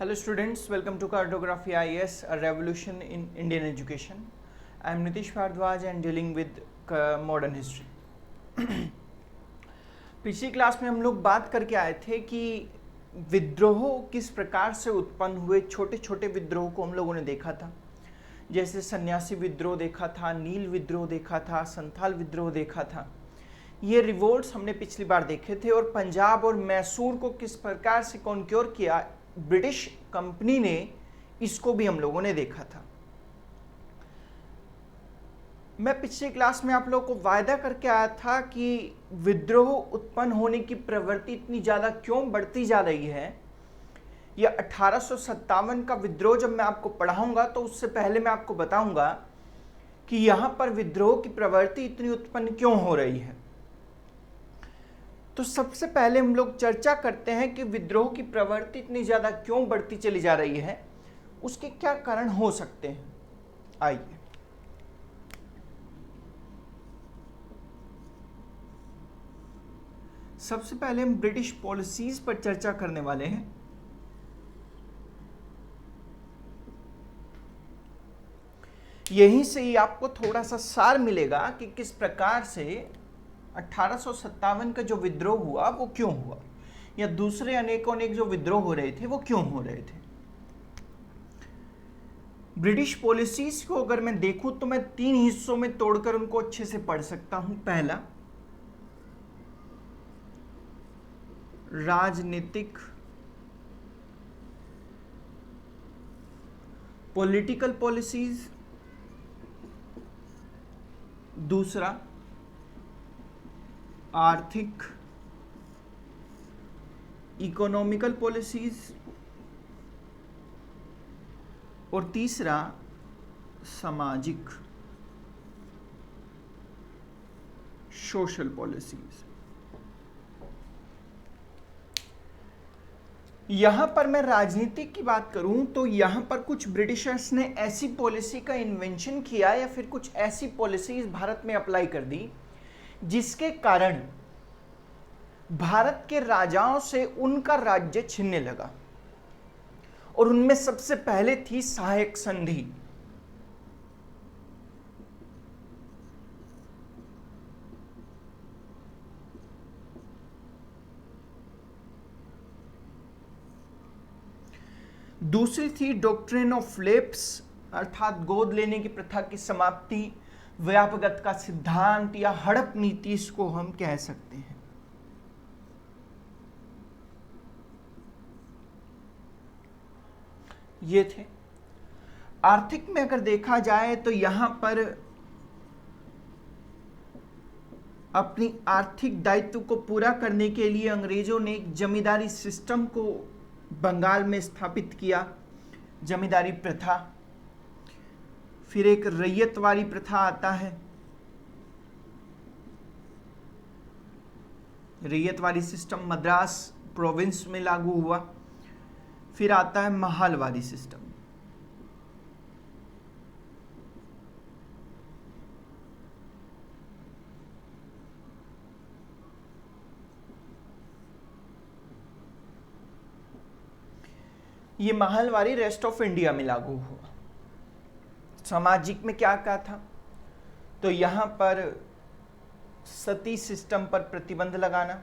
Hello students, welcome to Cartography IAS, a revolution in Indian education. I am Nitish Bhardwaj and dealing with modern history. पिछली class में हम लोग बात करके आए थे कि विद्रोह किस प्रकार से उत्पन्न हुए। छोटे छोटे विद्रोह को हम लोगों ने देखा था, जैसे सन्यासी विद्रोह देखा था, नील विद्रोह देखा था, संथाल विद्रोह देखा था। ये रिवोल्ट्स हमने पिछली बार देखे थे और पंजाब और मैसूर को किस प्रकार से कॉन्क्योर किया ब्रिटिश कंपनी ने, इसको भी हम लोगों ने देखा था। मैं पिछली क्लास में आप लोगों को वायदा करके आया था कि विद्रोह उत्पन्न होने की प्रवृत्ति इतनी ज़्यादा क्यों बढ़ती जा रही है। यह 1857 का विद्रोह जब मैं आपको पढ़ाऊंगा तो उससे पहले मैं आपको बताऊंगा कि यहाँ पर विद्रोह की प्रवृत्ति इतनी उत्पन्न क्यों हो रही है। तो सबसे पहले हम लोग चर्चा करते हैं कि विद्रोह की प्रवृत्ति इतनी ज़्यादा क्यों बढ़ती चली जा रही है, उसके क्या कारण हो सकते हैं। आइए, सबसे पहले हम ब्रिटिश पॉलिसीज पर चर्चा करने वाले हैं। यहीं से ही आपको थोड़ा सा सार मिलेगा कि किस प्रकार से 1857 का जो विद्रोह हुआ वो क्यों हुआ, या दूसरे अनेक जो विद्रोह हो रहे थे वो क्यों हो रहे थे। ब्रिटिश पॉलिसीज को अगर मैं देखूं तो मैं 3 हिस्सों में तोड़कर उनको अच्छे से पढ़ सकता हूं। पहला, राजनीतिक पॉलिटिकल पॉलिसीज, दूसरा आर्थिक इकोनॉमिकल पॉलिसीज, और तीसरा सामाजिक सोशल पॉलिसीज। यहां पर मैं राजनीतिक की बात करूं तो यहां पर कुछ ब्रिटिशर्स ने ऐसी पॉलिसी का इन्वेंशन किया या फिर कुछ ऐसी पॉलिसीज भारत में अप्लाई कर दी जिसके कारण भारत के राजाओं से उनका राज्य छिनने लगा। और उनमें सबसे पहले थी सहायक संधि। दूसरी थी डॉक्ट्रिन ऑफ लेप्स, अर्थात गोद लेने की प्रथा की समाप्ति, व्यापगत का सिद्धांत या हड़प नीति इसको हम कह सकते हैं। ये थे। आर्थिक में अगर देखा जाए तो यहां पर अपनी आर्थिक दायित्व को पूरा करने के लिए अंग्रेजों ने एक जमींदारी सिस्टम को बंगाल में स्थापित किया, जमींदारी प्रथा। फिर एक रैयतवारी प्रथा आता है, रैयतवारी सिस्टम मद्रास प्रोविंस में लागू हुआ। फिर आता है महालवारी सिस्टम। ये महालवारी रेस्ट ऑफ इंडिया में लागू हुआ। सामाजिक में क्या क्या था, तो यहां पर सती सिस्टम पर प्रतिबंध लगाना,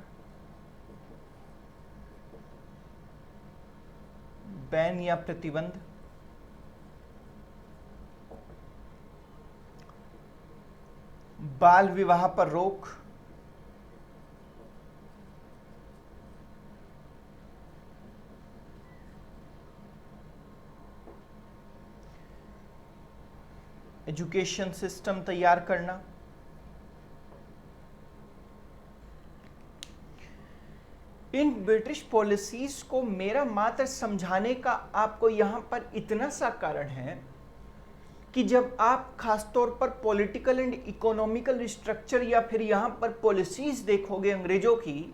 बैन या प्रतिबंध, बाल विवाह पर रोक, एजुकेशन सिस्टम तैयार करना। इन ब्रिटिश पॉलिसीज को मेरा मात्र समझाने का आपको यहां पर इतना सा कारण है कि जब आप खासतौर पर पॉलिटिकल एंड इकोनॉमिकल स्ट्रक्चर या फिर यहां पर पॉलिसीज देखोगे अंग्रेजों की,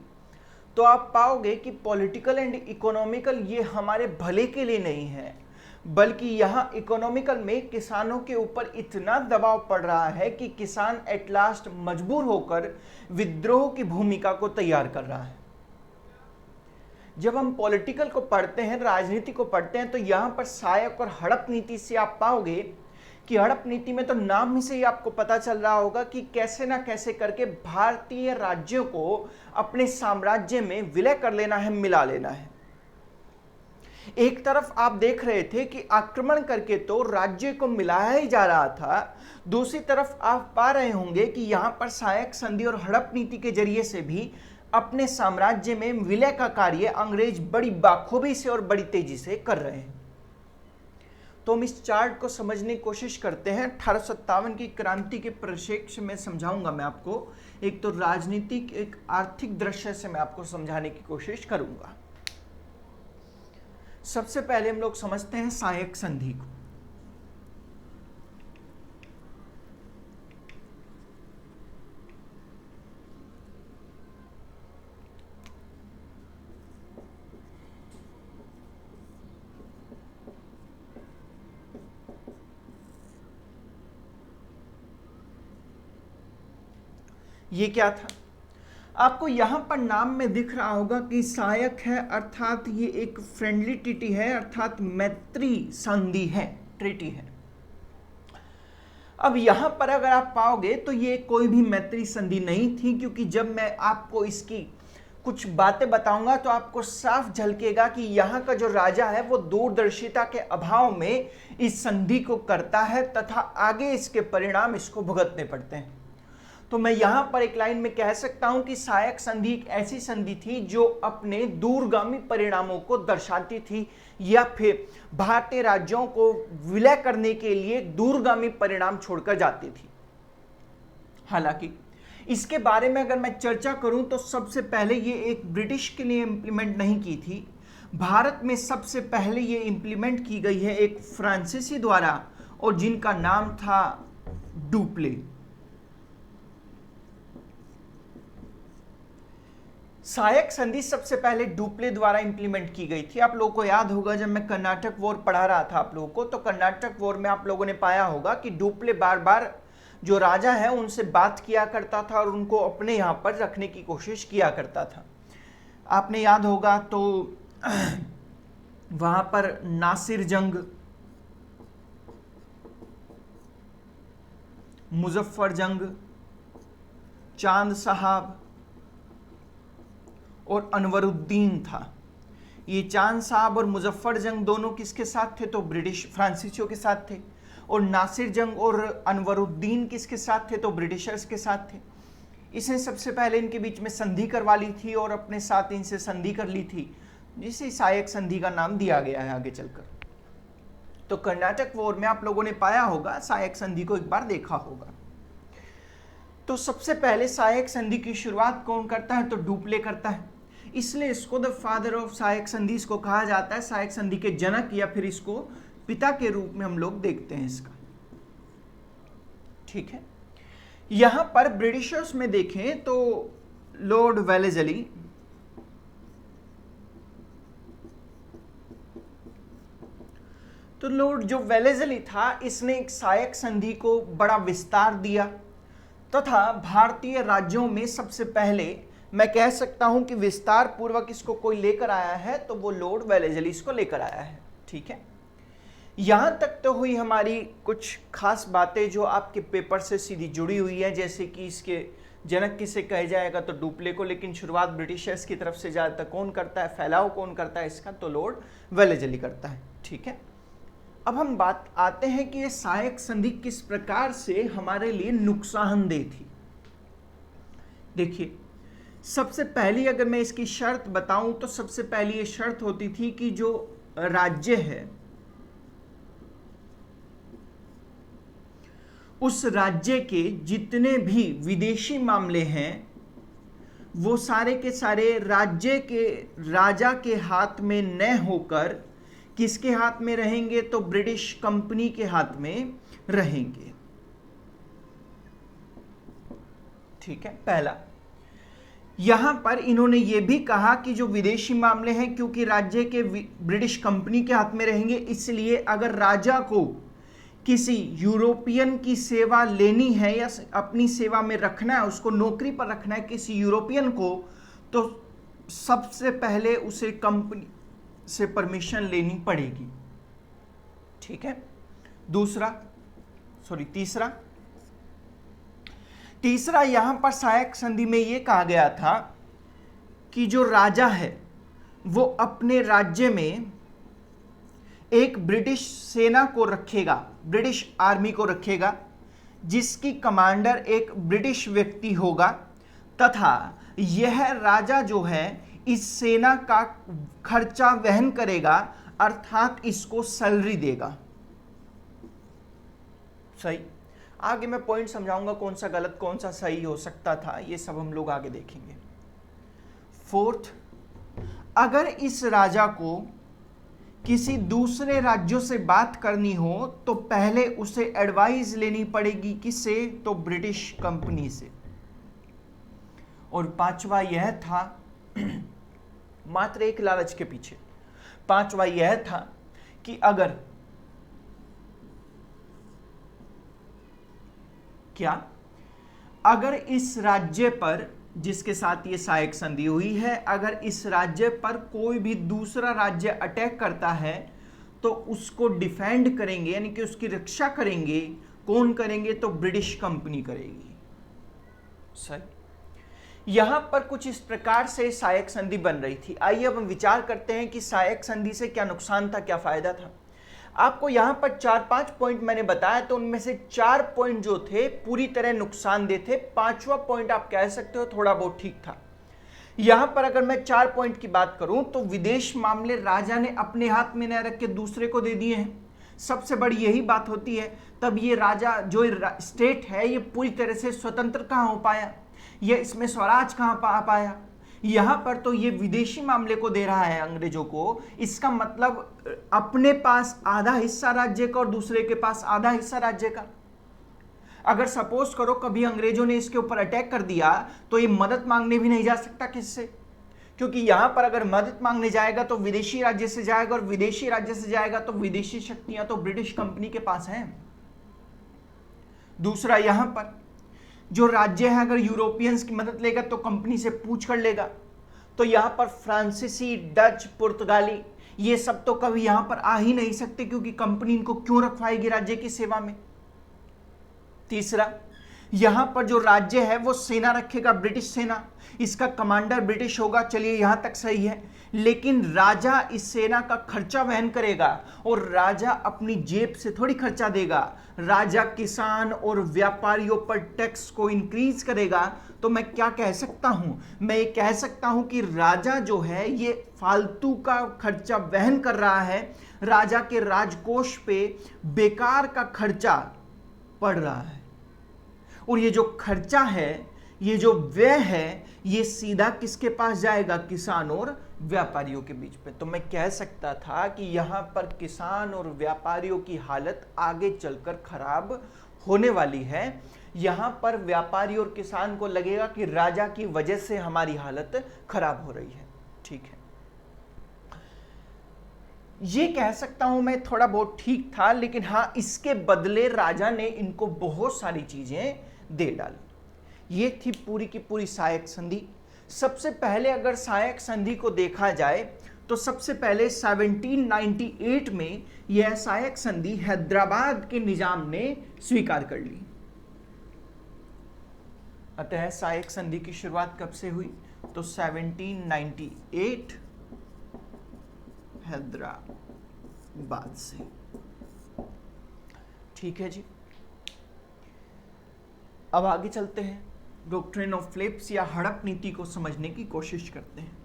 तो आप पाओगे कि पॉलिटिकल एंड इकोनॉमिकल ये हमारे भले के लिए नहीं है, बल्कि यहां इकोनॉमिकल में किसानों के ऊपर इतना दबाव पड़ रहा है कि किसान एट लास्ट मजबूर होकर विद्रोह की भूमिका को तैयार कर रहा है। जब हम पॉलिटिकल को पढ़ते हैं, राजनीति को पढ़ते हैं, तो यहां पर सहायक और हड़प नीति से आप पाओगे कि हड़प नीति में तो नाम ही से ही आपको पता चल रहा होगा कि कैसे ना कैसे करके भारतीय राज्यों को अपने साम्राज्य में विलय कर लेना है, मिला लेना है। एक तरफ आप देख रहे थे कि आक्रमण करके तो राज्य को मिलाया ही जा रहा था, दूसरी तरफ आप पा रहे होंगे कि यहां पर सहायक संधि और हड़प नीति के जरिए से भी अपने साम्राज्य में विलय का कार्य अंग्रेज बड़ी बाखूबी से और बड़ी तेजी से कर रहे हैं। तो हम इस चार्ट को समझने की कोशिश करते हैं। 1857 की क्रांति के परिप्रेक्ष्य में समझाऊंगा मैं आपको, एक तो राजनीतिक, एक आर्थिक दृश्य से मैं आपको समझाने की कोशिश करूंगा। सबसे पहले हम लोग समझते हैं सहायक संधि को। ये क्या था? आपको यहां पर नाम में दिख रहा होगा कि सहायक है, अर्थात ये एक फ्रेंडली ट्रीटी है, अर्थात मैत्री संधि है, ट्रीटी है। अब यहां पर अगर आप पाओगे तो ये कोई भी मैत्री संधि नहीं थी, क्योंकि जब मैं आपको इसकी कुछ बातें बताऊंगा तो आपको साफ झलकेगा कि यहाँ का जो राजा है वो दूरदर्शिता के अभाव में इस संधि को करता है तथा आगे इसके परिणाम इसको भुगतने पड़ते हैं। तो मैं यहां पर एक लाइन में कह सकता हूं कि सहायक संधि एक ऐसी संधि थी जो अपने दूरगामी परिणामों को दर्शाती थी, या फिर भारतीय राज्यों को विलय करने के लिए दूरगामी परिणाम छोड़कर जाती थी। हालांकि इसके बारे में अगर मैं चर्चा करूं तो सबसे पहले ये एक ब्रिटिश के लिए इंप्लीमेंट नहीं की थी, भारत में सबसे पहले ये इंप्लीमेंट की गई है एक फ्रांसीसी द्वारा, और जिनका नाम था डुप्ले। सहायक संधि सबसे पहले डुप्ले द्वारा इंप्लीमेंट की गई थी। आप लोगों को याद होगा जब मैं कर्नाटक वॉर पढ़ा रहा था आप लोगों को, तो कर्नाटक वॉर में आप लोगों ने पाया होगा कि डुप्ले बार बार जो राजा है उनसे बात किया करता था और उनको अपने यहां पर रखने की कोशिश किया करता था। आपने याद होगा तो वहां पर नासिर जंग, मुजफ्फर जंग, चांद साहब और अनवरुद्दीन था। ये चांद साहब और मुजफ्फर जंग दोनों किसके साथ थे? तो ब्रिटिश फ्रांसीसियों के साथ थे। और नासिर जंग और अनवरुद्दीन किसके साथ थे? तो ब्रिटिशर्स के साथ थे। इसने सबसे पहले इनके बीच में संधि करवा ली थी और अपने साथ इनसे संधि कर ली थी, जिसे सहायक संधि का नाम दिया गया है आगे चलकर। तो कर्नाटक वॉर में आप लोगों ने पाया होगा, सहायक संधि को एक बार देखा होगा। तो सबसे पहले सहायक संधि की शुरुआत कौन करता है? तो डुप्ले करता है। इसलिए इसको द फादर ऑफ सहायक संधि इसको कहा जाता है, सहायक संधि के जनक, या फिर इसको पिता के रूप में हम लोग देखते हैं इसका। ठीक है। यहां पर ब्रिटिशर्स में देखें तो लॉर्ड वेलेस्ली, तो लॉर्ड जो वेलेस्ली था इसने एक सहायक संधि को बड़ा विस्तार दिया तथा भारतीय राज्यों में सबसे पहले मैं कह सकता हूं कि विस्तार पूर्वक इसको कोई लेकर आया है तो वो लॉर्ड वेलेस्ली इसको लेकर आया है। ठीक है। यहां तक तो हुई हमारी कुछ खास बातें जो आपके पेपर से सीधी जुड़ी हुई है, जैसे कि इसके जनक किसे कहा जाएगा? तो डुप्ले को, लेकिन शुरुआत ब्रिटिशर्स की तरफ से ज्यादातर कौन करता है, फैलाव कौन करता है इसका? तो लॉर्ड वेलेस्ली करता है। ठीक है। अब हम बात आते हैं कि ये सहायक संधि किस प्रकार से हमारे लिए नुकसानदेह थी। देखिए, सबसे पहली अगर मैं इसकी शर्त बताऊं तो सबसे पहली ये शर्त होती थी कि जो राज्य है उस राज्य के जितने भी विदेशी मामले हैं वो सारे के सारे राज्य के राजा के हाथ में न होकर किसके हाथ में रहेंगे? तो ब्रिटिश कंपनी के हाथ में रहेंगे। ठीक है। पहला, यहां पर इन्होंने यह भी कहा कि जो विदेशी मामले हैं क्योंकि राज्य के ब्रिटिश कंपनी के हाथ में रहेंगे, इसलिए अगर राजा को किसी यूरोपियन की सेवा लेनी है या अपनी सेवा में रखना है, उसको नौकरी पर रखना है किसी यूरोपियन को, तो सबसे पहले उसे कंपनी से परमिशन लेनी पड़ेगी। ठीक है। तीसरा यहां पर सहायक संधि में यह कहा गया था कि जो राजा है वो अपने राज्य में एक ब्रिटिश सेना को रखेगा, ब्रिटिश आर्मी को रखेगा, जिसकी कमांडर एक ब्रिटिश व्यक्ति होगा, तथा यह राजा जो है इस सेना का खर्चा वहन करेगा, अर्थात इसको सैलरी देगा। सही। आगे मैं पॉइंट समझाऊंगा कौन सा गलत कौन सा सही हो सकता था, ये सब हम लोग आगे देखेंगे। फोर्थ, अगर इस राजा को किसी दूसरे राज्यों से बात करनी हो तो पहले उसे एडवाइस लेनी पड़ेगी, किससे? तो ब्रिटिश कंपनी से। और पांचवा यह था मात्र एक लालच के पीछे, पांचवा यह था कि अगर इस राज्य पर जिसके साथ ये सहायक संधि हुई है, अगर इस राज्य पर कोई भी दूसरा राज्य अटैक करता है तो उसको डिफेंड करेंगे, यानी कि उसकी रक्षा करेंगे। कौन करेंगे? तो ब्रिटिश कंपनी करेगी। सही। यहां पर कुछ इस प्रकार से सहायक संधि बन रही थी। आइए अब हम विचार करते हैं कि सहायक संधि से क्या नुकसान था, क्या फायदा था। आपको यहां पर 4-5 पॉइंट मैंने बताया, तो उनमें से 4 पॉइंट जो थे पूरी तरह नुकसानदेह थे। 5वां पॉइंट आप कह सकते हो थोड़ा बहुत ठीक था। यहां पर अगर मैं 4 पॉइंट की बात करूं तो विदेश मामले राजा ने अपने हाथ में न रख के दूसरे को दे दिए हैं। सबसे बड़ी यही बात होती है। तब ये राजा जो स्टेट है ये पूरी तरह से स्वतंत्र कहां हो पाया, ये इसमें स्वराज कहां आ पाया। यहां पर तो ये विदेशी मामले को दे रहा है अंग्रेजों को। इसका मतलब अपने पास आधा हिस्सा राज्य का और दूसरे के पास आधा हिस्सा राज्य का। अगर सपोज करो कभी अंग्रेजों ने इसके ऊपर अटैक कर दिया तो ये मदद मांगने भी नहीं जा सकता किससे, क्योंकि यहां पर अगर मदद मांगने जाएगा तो विदेशी राज्य से जाएगा, और विदेशी राज्य से जाएगा तो विदेशी शक्तियां तो ब्रिटिश कंपनी के पास हैं। दूसरा, यहां पर जो राज्य है अगर यूरोपियंस की मदद लेगा तो कंपनी से पूछ कर लेगा। तो यहां पर फ्रांसीसी, डच, पुर्तगाली ये सब तो कभी यहां पर आ ही नहीं सकते, क्योंकि कंपनी इनको क्यों रखवाएगी राज्य की सेवा में। तीसरा, यहां पर जो राज्य है वो सेना रखेगा, ब्रिटिश सेना, इसका कमांडर ब्रिटिश होगा। चलिए यहां तक सही है। लेकिन राजा इस सेना का खर्चा वहन करेगा, और राजा अपनी जेब से थोड़ी खर्चा देगा। राजा किसान और व्यापारियों पर टैक्स को इंक्रीज करेगा। तो मैं क्या कह सकता हूं? मैं ये कह सकता हूं कि राजा जो है ये फालतू का खर्चा वहन कर रहा है, राजा के राजकोष पे बेकार का खर्चा पड़ रहा है। और ये जो खर्चा है, ये जो व्यय है, ये सीधा किसके पास जाएगा? किसान और व्यापारियों के बीच में। तो मैं कह सकता था कि यहां पर किसान और व्यापारियों की हालत आगे चलकर खराब होने वाली है। यहां पर व्यापारी और किसान को लगेगा कि राजा की वजह से हमारी हालत खराब हो रही है। ठीक है, ये कह सकता हूं मैं थोड़ा बहुत ठीक था। लेकिन हां, इसके बदले राजा ने इनको बहुत सारी चीजें दे डाली। ये थी पूरी की पूरी सहायक संधि। सबसे पहले अगर सहायक संधि को देखा जाए तो सबसे पहले 1798 में यह सहायक संधि हैदराबाद के निजाम ने स्वीकार कर ली। अतः सहायक संधि की शुरुआत कब से हुई? तो 1798 हैदराबाद से। ठीक है जी, अब आगे चलते हैं, डॉक्ट्रिन ऑफ फिलिप्स या हड़प नीति को समझने की कोशिश करते हैं।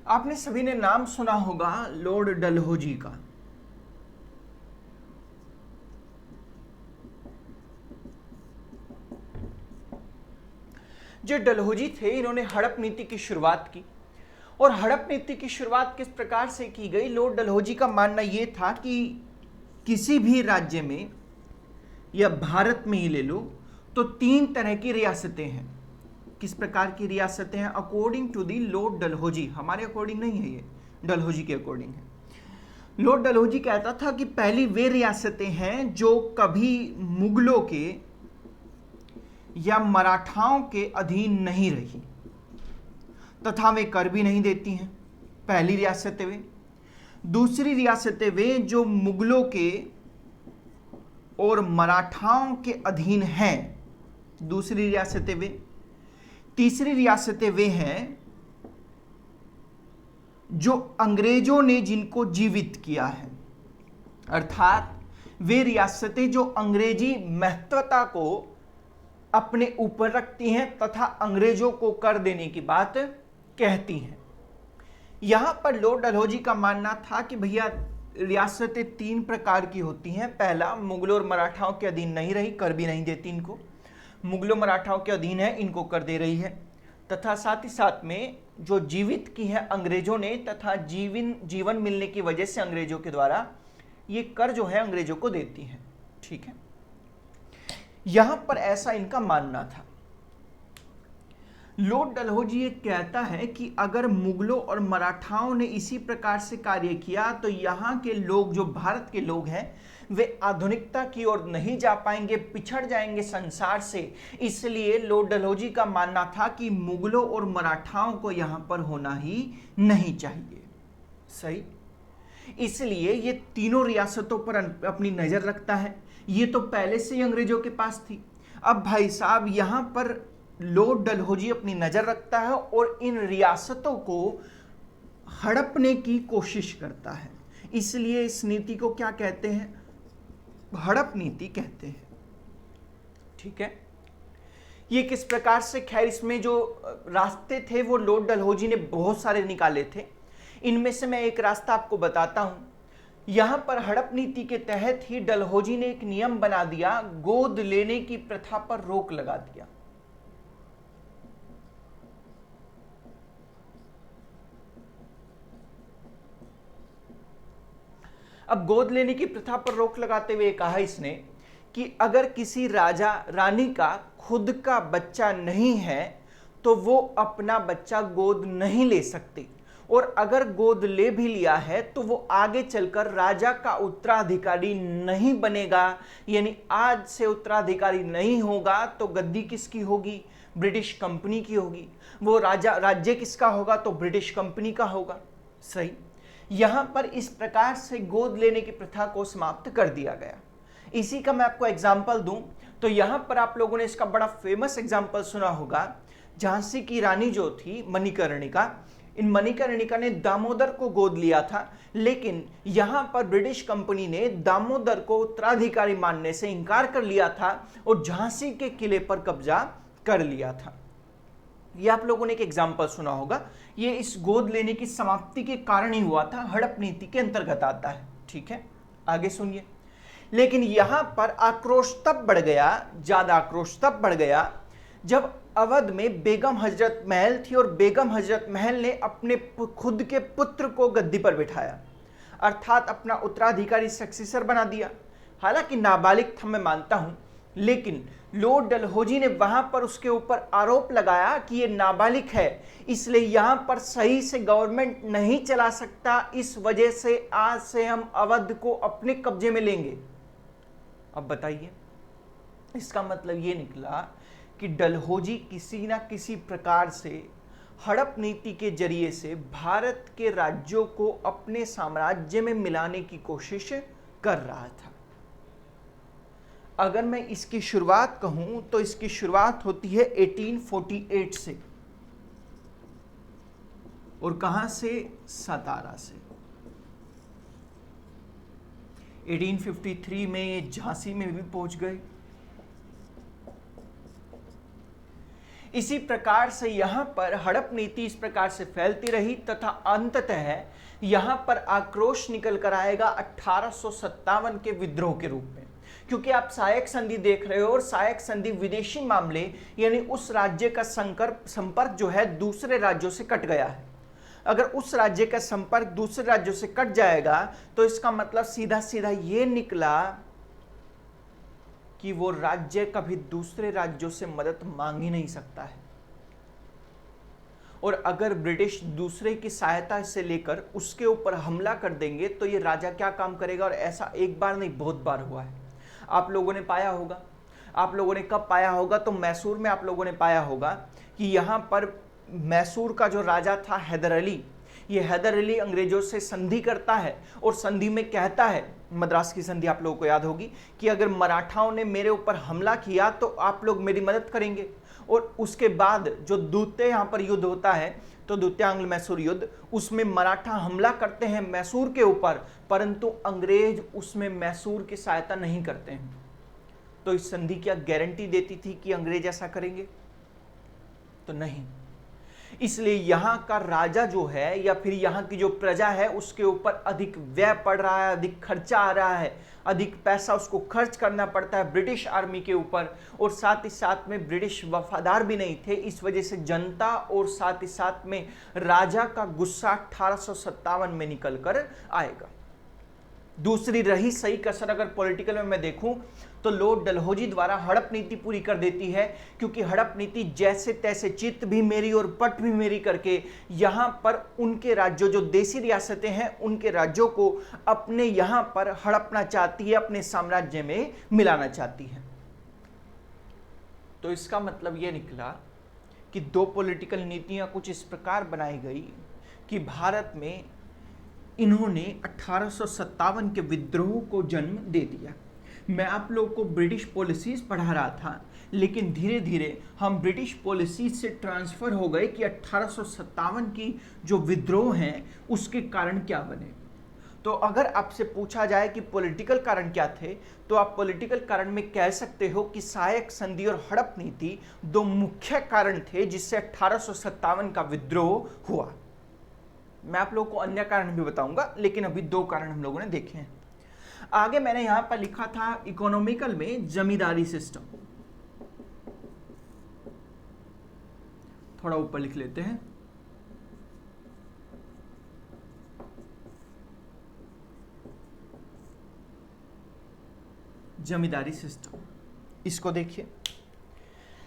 आपने सभी ने नाम सुना होगा लॉर्ड डलहौजी का। जो डलहौजी थे, इन्होंने हड़प नीति की शुरुआत की। और हड़प नीति की शुरुआत किस प्रकार से की गई? लॉर्ड डलहौजी का मानना यह था कि किसी भी राज्य में या भारत में ही ले लो तो 3 तरह की रियासतें हैं। किस प्रकार की रियासतें हैं according to the Lord Dalhousie, हमारे अकॉर्डिंग नहीं है, ये डलहौजी के अकॉर्डिंग है। लॉर्ड डलहौजी कहता था कि पहली वे रियासतें हैं जो कभी मुगलों के या मराठाओं के अधीन नहीं रही तथा वे कर भी नहीं देती हैं, पहली रियासतें वे। दूसरी रियासतें वे जो मुगलों के और मराठाओं के अधीन हैं, दूसरी रियासतें वे। तीसरी रियासतें वे हैं जो अंग्रेजों ने जिनको जीवित किया है, अर्थात वे रियासतें जो अंग्रेजी महत्वता को अपने ऊपर रखती हैं तथा अंग्रेजों को कर देने की बात कहती हैं। यहां पर लॉर्ड डलहौजी का मानना था कि भैया रियासतें तीन प्रकार की होती हैं। पहला, मुगलों और मराठाओं के अधीन नहीं रही, कर भी नहीं देती इनको, मुगलों मराठाओं के अधीन है, इनको कर दे रही है, तथा साथ ही साथ में जो जीवित की है अंग्रेजों ने तथा जीवन मिलने की वजह से अंग्रेजों के द्वारा ये कर जो है अंग्रेजों को देती है। ठीक है, यहां पर ऐसा इनका मानना था। लॉर्ड डलहौजी ये कहता है कि अगर मुगलों और मराठाओं ने इसी प्रकार से कार्य किया तो यहाँ के लोग, जो भारत के लोग हैं, वे आधुनिकता की ओर नहीं जा पाएंगे, पिछड़ जाएंगे संसार से। इसलिए लॉर्ड डलहौजी का मानना था कि मुगलों और मराठाओं को यहाँ पर होना ही नहीं चाहिए। सही, इसलिए ये तीनों रियासतों पर अपनी नजर रखता है। ये तो पहले से ही अंग्रेजों के पास थी। अब भाई साहब यहाँ पर लॉर्ड डलहौजी अपनी नजर रखता है और इन रियासतों को हड़पने की कोशिश करता है। इसलिए इस नीति को क्या कहते हैं? हड़प नीति कहते हैं। ठीक है, ये किस प्रकार से, खैर इसमें जो रास्ते थे वो लॉर्ड डलहौजी ने बहुत सारे निकाले थे। इनमें से मैं एक रास्ता आपको बताता हूं। यहां पर हड़प नीति के तहत ही डलहौजी ने एक नियम बना दिया, गोद लेने की प्रथा पर रोक लगा दिया। अब गोद लेने की प्रथा पर रोक लगाते हुए कहा इसने कि अगर किसी राजा रानी का खुद का बच्चा नहीं है तो वो अपना बच्चा गोद नहीं ले सकते, और अगर गोद ले भी लिया है तो वो आगे चलकर राजा का उत्तराधिकारी नहीं बनेगा। यानी आज से उत्तराधिकारी नहीं होगा तो गद्दी किसकी होगी? ब्रिटिश कंपनी की होगी। वो राज्य किसका होगा? तो ब्रिटिश कंपनी का होगा। सही, यहां पर इस प्रकार से गोद लेने की प्रथा को समाप्त कर दिया गया। इसी का मैं आपको एग्जाम्पल दूं तो यहां पर आप लोगों ने इसका बड़ा फेमस एग्जाम्पल सुना होगा। झांसी की रानी जो थी मणिकर्णिका, इन मणिकर्णिका ने दामोदर को गोद लिया था, लेकिन यहां पर ब्रिटिश कंपनी ने दामोदर को उत्तराधिकारी मानने से इनकार कर लिया था और झांसी के किले पर कब्जा कर लिया था। ये आप लोगों ने एक एग्जाम्पल सुना होगा। ये इस गोद लेने की समाप्ति के कारण ही हुआ था, हड़प नीति के अंतर्गत आता है। ठीक है, आगे सुनिए। लेकिन यहां पर आक्रोश तब बढ़ गया, ज्यादा आक्रोश तब बढ़ गया जब अवध में बेगम हजरत महल थी और बेगम हजरत महल ने अपने खुद के पुत्र को गद्दी पर बिठाया, अर्थात अपना उत्तराधिकारी सक्सेसर बना दिया। हालांकि नाबालिग था, मैं मानता हूं, लेकिन लॉर्ड डलहौजी ने वहां पर उसके ऊपर आरोप लगाया कि ये नाबालिग है, इसलिए यहां पर सही से गवर्नमेंट नहीं चला सकता, इस वजह से आज से हम अवध को अपने कब्जे में लेंगे। अब बताइए, इसका मतलब ये निकला कि डलहौजी किसी ना किसी प्रकार से हड़प नीति के जरिए से भारत के राज्यों को अपने साम्राज्य में मिलाने की कोशिश कर रहा था। अगर मैं इसकी शुरुआत कहूं तो इसकी शुरुआत होती है 1848 से, और कहां से? सतारा से। 1853 में ये झांसी में भी पहुंच गए। इसी प्रकार से यहां पर हड़प नीति इस प्रकार से फैलती रही तथा अंततः यहां पर आक्रोश निकल कर आएगा 1857 के विद्रोह के रूप में। क्योंकि आप सहायक संधि देख रहे हो और सहायक संधि विदेशी मामले यानी उस राज्य का संपर्क जो है दूसरे राज्यों से कट गया है। अगर उस राज्य का संपर्क दूसरे राज्यों से कट जाएगा तो इसका मतलब सीधा सीधा ये निकला कि वो राज्य कभी दूसरे राज्यों से मदद मांग ही नहीं सकता है। और अगर ब्रिटिश दूसरे की सहायता से लेकर उसके ऊपर हमला कर देंगे तो ये राजा क्या काम करेगा। और ऐसा एक बार नहीं बहुत बार हुआ है। आप लोगों ने पाया होगा, आप लोगों ने कब पाया होगा, तो मैसूर में आप लोगों ने पाया होगा कि यहाँ पर मैसूर का जो राजा था हैदर अली, ये हैदर अली अंग्रेजों से संधि करता है और संधि में कहता है, मद्रास की संधि आप लोगों को याद होगी, कि अगर मराठाओं ने मेरे ऊपर हमला किया तो आप लोग मेरी मदद करेंगे। और उसके बाद जो द्वितीय यहाँ पर युद्ध होता है, तो द्वितीय आंग्ल मैसूर युद्ध, उसमें मराठा हमला करते हैं मैसूर के ऊपर, परंतु अंग्रेज उसमें मैसूर की सहायता नहीं करते हैं। तो इस संधि क्या गारंटी देती थी कि अंग्रेज ऐसा करेंगे? तो नहीं। इसलिए यहां का राजा जो है या फिर यहां की जो प्रजा है उसके ऊपर अधिक व्यय पड़ रहा है, अधिक खर्चा आ रहा है, अधिक पैसा उसको खर्च करना पड़ता है ब्रिटिश आर्मी के ऊपर। और साथ ही साथ में ब्रिटिश वफादार भी नहीं थे, इस वजह से जनता और साथ ही साथ में राजा का गुस्सा 1857 में निकल कर आएगा। दूसरी रही सही कसर अगर पॉलिटिकल में मैं देखूं तो लॉर्ड डलहौजी द्वारा हड़प नीति पूरी कर देती है, क्योंकि हड़प नीति जैसे तैसे चित्त भी मेरी और पट भी मेरी करके यहां पर उनके राज्यों, जो देसी रियासतें हैं, उनके राज्यों को अपने यहां पर हड़पना चाहती है, अपने साम्राज्य में मिलाना चाहती है। तो इसका मतलब यह निकला कि दो पॉलिटिकल नीतियां कुछ इस प्रकार बनाई गई कि भारत में इन्होंने 1857 के विद्रोह को जन्म दे दिया। मैं आप लोगों को ब्रिटिश पॉलिसीज पढ़ा रहा था, लेकिन धीरे धीरे हम ब्रिटिश पॉलिसीज से ट्रांसफर हो गए कि 1857 की जो विद्रोह हैं उसके कारण क्या बने। तो अगर आपसे पूछा जाए कि पॉलिटिकल कारण क्या थे, तो आप पॉलिटिकल कारण में कह सकते हो कि सहायक संधि और हड़प नीति दो मुख्य कारण थे जिससे 1857 का विद्रोह हुआ। मैं आप लोगों को अन्य कारण भी बताऊंगा, लेकिन अभी दो कारण हम लोगों ने देखे हैं। आगे मैंने यहां पर लिखा था इकोनॉमिकल में जमींदारी सिस्टम, थोड़ा ऊपर लिख लेते हैं। जमींदारी सिस्टम, इसको देखिए।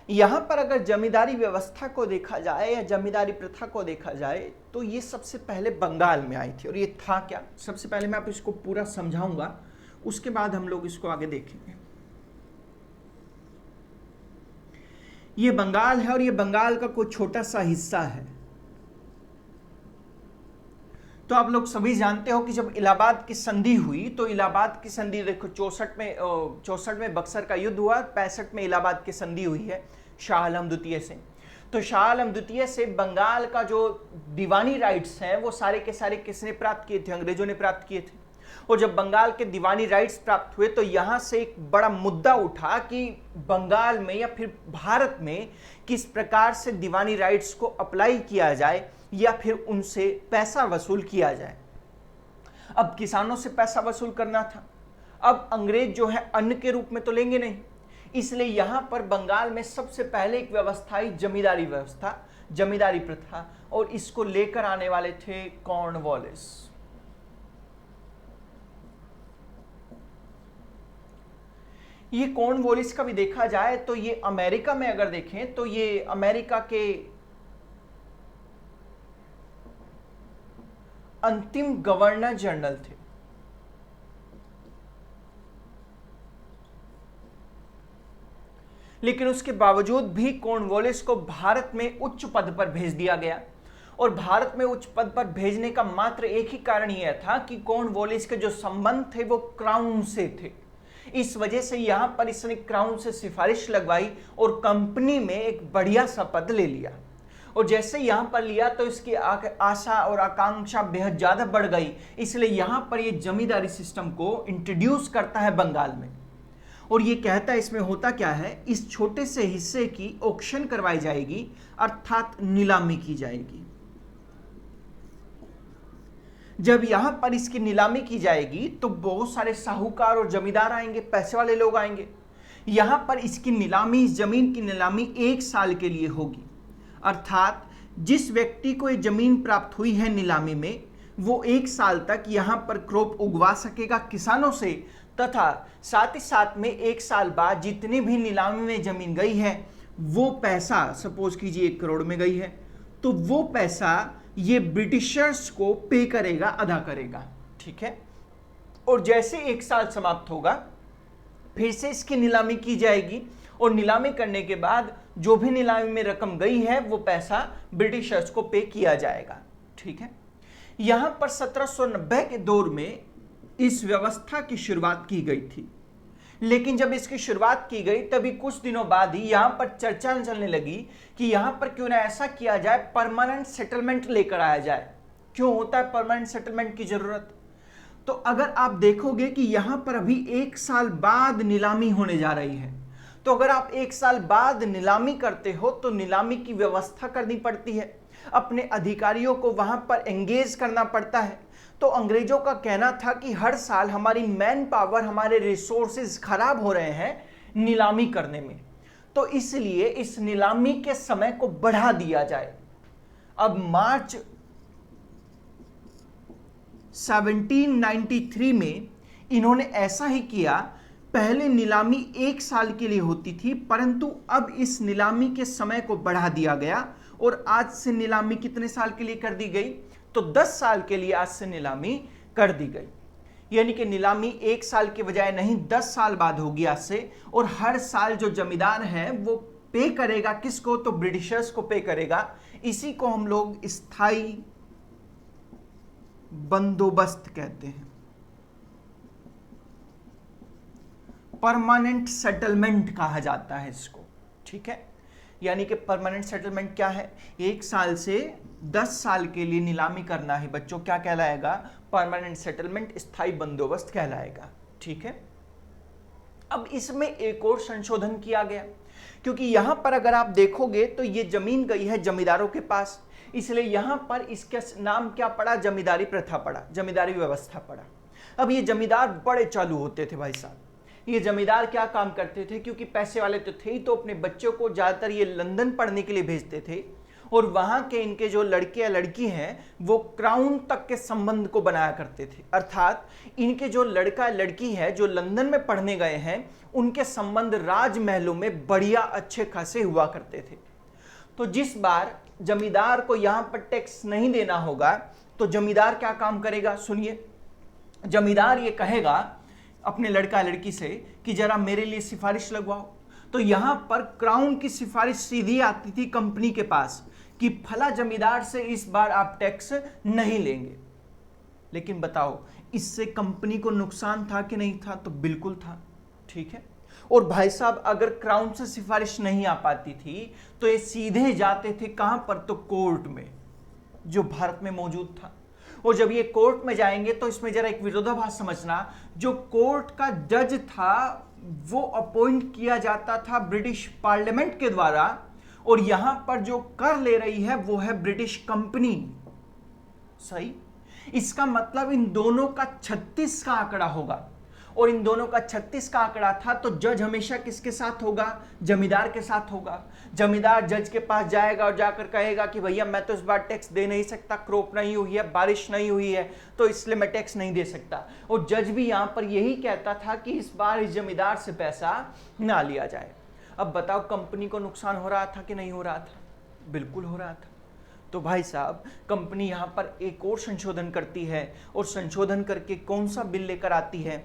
यहां पर अगर जमींदारी व्यवस्था को देखा जाए या जमींदारी प्रथा को देखा जाए तो ये सबसे पहले बंगाल में आई थी। और ये था क्या, सबसे पहले मैं आप इसको पूरा समझाऊंगा, उसके बाद हम लोग इसको आगे देखेंगे। ये बंगाल है और ये बंगाल का कोई छोटा सा हिस्सा है। तो आप लोग सभी जानते हो कि जब इलाहाबाद की संधि हुई, तो इलाहाबाद की संधि देखो 64 में बक्सर का युद्ध हुआ, 65 में इलाहाबाद की संधि हुई है शाह आलम द्वितीय से। तो शाह आलम द्वितीय से बंगाल का जो दीवानी राइट्स हैं वो सारे के सारे किसने प्राप्त किए थे? अंग्रेजों ने प्राप्त किए थे। और जब बंगाल के दीवानी राइट्स प्राप्त हुए तो यहां से एक बड़ा मुद्दा उठा कि बंगाल में या फिर भारत में किस प्रकार से दीवानी राइट्स को अप्लाई किया जाए या फिर उनसे पैसा वसूल किया जाए। अब किसानों से पैसा वसूल करना था, अब अंग्रेज जो है अन्न के रूप में तो लेंगे नहीं, इसलिए यहां पर बंगाल में सबसे पहले एक व्यवस्था आई जमींदारी व्यवस्था, जमींदारी प्रथा, और इसको लेकर आने वाले थे कॉर्नवालिस। ये कॉर्नवालिस का भी देखा जाए तो ये अमेरिका में अगर देखें तो ये अमेरिका के अंतिम गवर्नर जनरल थे। लेकिन उसके बावजूद भी कॉर्नवालिस को भारत में उच्च पद पर भेज दिया गया। और भारत में उच्च पद पर भेजने का मात्र एक ही कारण यह था कि कॉर्नवालिस के जो संबंध थे वो क्राउन से थे। इस वजह से यहां पर इसने क्राउन से सिफारिश लगवाई और कंपनी में एक बढ़िया सा पद ले लिया। और जैसे यहां पर लिया तो इसकी आशा और आकांक्षा बेहद ज्यादा बढ़ गई, इसलिए यहां पर ये जमींदारी सिस्टम को इंट्रोड्यूस करता है बंगाल में। और ये कहता है इसमें होता क्या है, इस छोटे से हिस्से की ऑक्शन करवाई जाएगी, अर्थात नीलामी की जाएगी। जब यहां पर इसकी नीलामी की जाएगी तो बहुत सारे साहूकार और जमींदार आएंगे, पैसे वाले लोग आएंगे। यहां पर इसकी नीलामी, इस जमीन की नीलामी 1 साल के लिए होगी, अर्थात जिस व्यक्ति को ये जमीन प्राप्त हुई है नीलामी में, वो 1 साल तक यहां पर क्रॉप उगवा सकेगा किसानों से, तथा साथ ही साथ में 1 साल बाद जितनी भी नीलामी में जमीन गई है वो पैसा, सपोज कीजिए 1 करोड़ में गई है, तो वो पैसा ये ब्रिटिशर्स को पे करेगा, अदा करेगा। ठीक है, और जैसे 1 साल समाप्त होगा फिर से इसकी नीलामी की जाएगी, और नीलामी करने के बाद जो भी नीलामी में रकम गई है वो पैसा ब्रिटिशर्स को पे किया जाएगा। ठीक है, यहां पर 1790 के दौर में इस व्यवस्था की शुरुआत की गई थी, लेकिन जब इसकी शुरुआत की गई तभी कुछ दिनों बाद ही यहां पर चर्चा चलने लगी कि यहां पर क्यों ना ऐसा किया जाए, परमानेंट सेटलमेंट लेकर आया जाए। क्यों होता है परमानेंट सेटलमेंट की जरूरत? तो अगर आप देखोगे कि यहां पर अभी 1 साल बाद नीलामी होने जा रही है, तो अगर आप 1 साल बाद नीलामी करते हो तो नीलामी की व्यवस्था करनी पड़ती है, अपने अधिकारियों को वहां पर एंगेज करना पड़ता है। तो अंग्रेजों का कहना था कि हर साल हमारी मैन पावर, हमारे रिसोर्सेज खराब हो रहे हैं नीलामी करने में, तो इसलिए इस नीलामी के समय को बढ़ा दिया जाए। अब मार्च 1793 में इन्होंने ऐसा ही किया। पहले नीलामी 1 साल के लिए होती थी, परंतु अब इस नीलामी के समय को बढ़ा दिया गया और आज से नीलामी कितने साल के लिए कर दी गई? तो 10 साल के लिए आज से नीलामी कर दी गई। यानी कि नीलामी 1 साल के बजाय नहीं 10 साल बाद होगी आज से, और हर साल जो जमींदार है वो पे करेगा किसको? तो ब्रिटिशर्स को पे करेगा। इसी को हम लोग स्थायी बंदोबस्त कहते हैं, परमानेंट सेटलमेंट कहा जाता है इसको। ठीक है, यानी कि परमानेंट सेटलमेंट क्या है? 1 साल से 10 साल के लिए नीलामी करना है बच्चों, क्या कहलाएगा? परमानेंट सेटलमेंट, स्थायी बंदोबस्त कहलाएगा। ठीक है, अब इसमें एक और संशोधन किया गया, क्योंकि यहां पर अगर आप देखोगे तो ये जमीन गई है जमींदारों के पास, इसलिए यहां पर इसका नाम क्या पड़ा? जमींदारी प्रथा पड़ा, जमींदारी व्यवस्था पड़ा। अब ये जमींदार बड़े चालू होते थे भाई साहब। ये जमींदार क्या काम करते थे? क्योंकि पैसे वाले तो थे ही, तो अपने बच्चों को ज्यादातर ये लंदन पढ़ने के लिए भेजते थे, और वहां के इनके जो लड़के या लड़की हैं वो क्राउन तक के संबंध को बनाया करते थे। अर्थात इनके जो लड़का लड़की है जो लंदन में पढ़ने गए हैं, उनके संबंध राजमहलों में बढ़िया अच्छे खासे हुआ करते थे। तो जिस बार जमींदार को यहां पर टैक्स नहीं देना होगा, तो जमींदार क्या काम करेगा? सुनिए, जमींदार ये कहेगा अपने लड़का लड़की से कि जरा मेरे लिए सिफारिश लगवाओ। तो यहां पर क्राउन की सिफारिश सीधी आती थी कंपनी के पास कि फला जमींदार से इस बार आप टैक्स नहीं लेंगे। लेकिन बताओ, इससे कंपनी को नुकसान था कि नहीं था? तो बिल्कुल था। ठीक है, और भाई साहब अगर क्राउन से सिफारिश नहीं आ पाती थी तो ये सीधे जाते थे कहां पर? तो कोर्ट में, जो भारत में मौजूद था। और जब ये कोर्ट में जाएंगे तो इसमें जरा एक विरोधाभास समझना, जो कोर्ट का जज था वो अपॉइंट किया जाता था ब्रिटिश पार्लियामेंट के द्वारा, और यहां पर जो कर ले रही है वो है ब्रिटिश कंपनी। सही, इसका मतलब इन दोनों का 36 का आंकड़ा होगा, और इन दोनों का 36 का आंकड़ा था। तो जज हमेशा किसके साथ होगा? जमींदार के साथ होगा। जमींदार जज के पास जाएगा और जाकर कहेगा कि भैया मैं तो इस बार टैक्स दे नहीं सकता, क्रॉप नहीं हुई है, बारिश नहीं हुई है, तो इसलिए मैं टैक्स नहीं दे सकता। और जज भी यहां पर यही कहता था कि इस बार इस जमींदार से पैसा ना लिया जाए। अब बताओ, कंपनी को नुकसान हो रहा था कि नहीं हो रहा था? बिल्कुल हो रहा था। तो भाई साहब कंपनी यहां पर एक और संशोधन करती है, और संशोधन करके कौन सा बिल लेकर आती है?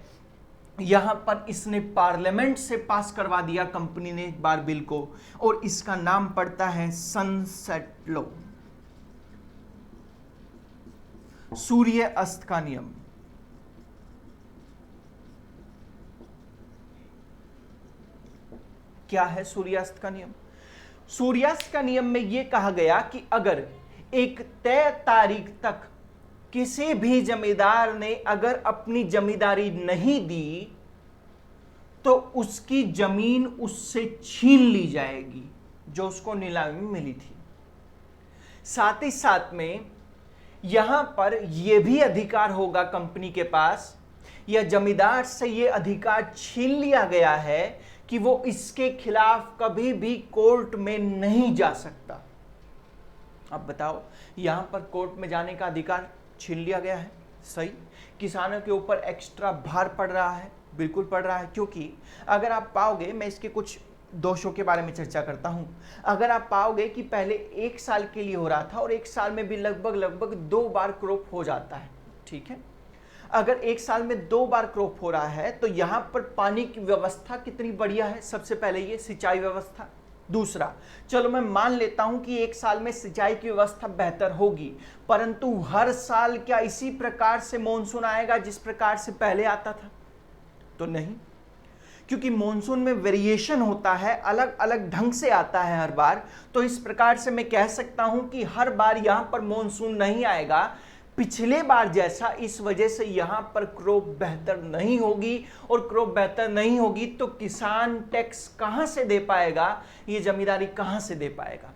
यहां पर इसने पार्लियामेंट से पास करवा दिया कंपनी ने एक बार बिल को, और इसका नाम पड़ता है सनसेट लॉ, सूर्य अस्त का नियम। क्या है सूर्यास्त का नियम? सूर्यास्त का नियम में यह कहा गया कि अगर एक तय तारीख तक किसी भी जमींदार ने अगर अपनी जमींदारी नहीं दी तो उसकी जमीन उससे छीन ली जाएगी जो उसको नीलामी में मिली थी। साथ ही साथ में यहां पर यह भी अधिकार होगा कंपनी के पास, या जमींदार से यह अधिकार छीन लिया गया है कि वो इसके खिलाफ कभी भी कोर्ट में नहीं जा सकता। अब बताओ, यहां पर कोर्ट में जाने का अधिकार छीन लिया गया है। सही, किसानों के ऊपर एक्स्ट्रा भार पड़ रहा है, बिल्कुल पड़ रहा है, क्योंकि अगर आप पाओगे, मैं इसके कुछ दोषों के बारे में चर्चा करता हूं। अगर आप पाओगे कि पहले 1 साल के लिए हो रहा था और 1 साल में भी लगभग 2 बार क्रॉप हो जाता है, ठीक है। अगर 1 साल में 2 बार क्रॉप हो रहा है तो यहां पर पानी की व्यवस्था कितनी बढ़िया है। सबसे पहले ये सिंचाई व्यवस्था। दूसरा, चलो मैं मान लेता हूं कि 1 साल में सिंचाई की व्यवस्था बेहतर होगी, परंतु हर साल क्या इसी प्रकार से मॉनसून आएगा जिस प्रकार से पहले आता था? तो नहीं, क्योंकि मॉनसून में वेरिएशन होता है, अलग अलग ढंग से आता है हर बार। तो इस प्रकार से मैं कह सकता हूं कि हर बार यहां पर मॉनसून नहीं आएगा पिछले बार जैसा, इस वजह से यहां पर क्रॉप बेहतर नहीं होगी। और क्रॉप बेहतर नहीं होगी तो किसान टैक्स कहां से दे पाएगा, ये जमींदारी कहां से दे पाएगा?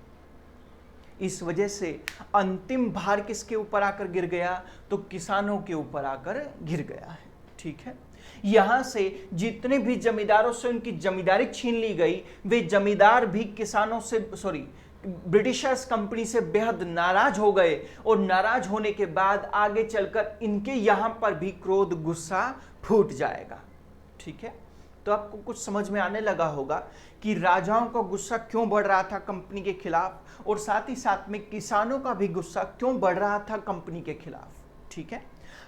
इस वजह से अंतिम भार किसके ऊपर आकर गिर गया? तो किसानों के ऊपर आकर गिर गया है, ठीक है। यहां से जितने भी जमींदारों से उनकी जमींदारी छीन ली गई, वे जमींदार भी किसानों से ब्रिटिशर्स कंपनी से बेहद नाराज हो गए। और नाराज होने के बाद आगे चलकर इनके यहां पर भी क्रोध, गुस्सा फूट जाएगा, ठीक है। तो आपको कुछ समझ में आने लगा होगा कि राजाओं का गुस्सा क्यों बढ़ रहा था कंपनी के खिलाफ, और साथ ही साथ में किसानों का भी गुस्सा क्यों बढ़ रहा था कंपनी के खिलाफ, ठीक है।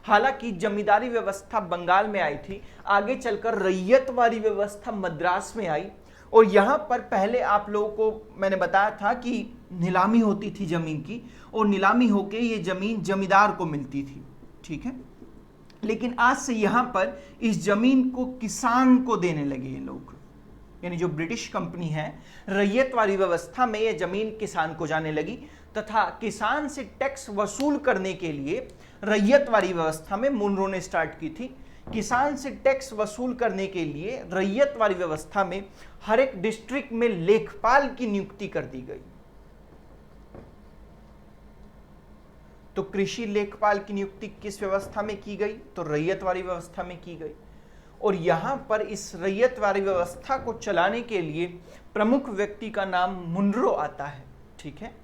हालांकि जमींदारी व्यवस्था बंगाल में आई थी, आगे चलकर रैयतवारी व्यवस्था मद्रास में आई। और यहां पर पहले आप लोगों को मैंने बताया था कि नीलामी होती थी जमीन की, और नीलामी होके ये जमीन जमींदार को मिलती थी, ठीक है। लेकिन आज से यहां पर इस जमीन को किसान को देने लगे ये लोग, यानी जो ब्रिटिश कंपनी है, रैयतवारी व्यवस्था में ये जमीन किसान को जाने लगी। तथा किसान से टैक्स वसूल करने के लिए रैयतवारी व्यवस्था में मुनरो ने स्टार्ट की थी। किसान से टैक्स वसूल करने के लिए रैयतवारी व्यवस्था में हर एक डिस्ट्रिक्ट में लेखपाल की नियुक्ति कर दी गई। तो कृषि लेखपाल की नियुक्ति किस व्यवस्था में की गई? तो रैयतवारी व्यवस्था में की गई। और यहां पर इस रैयतवारी व्यवस्था को चलाने के लिए प्रमुख व्यक्ति का नाम मुनरो आता है, ठीक है।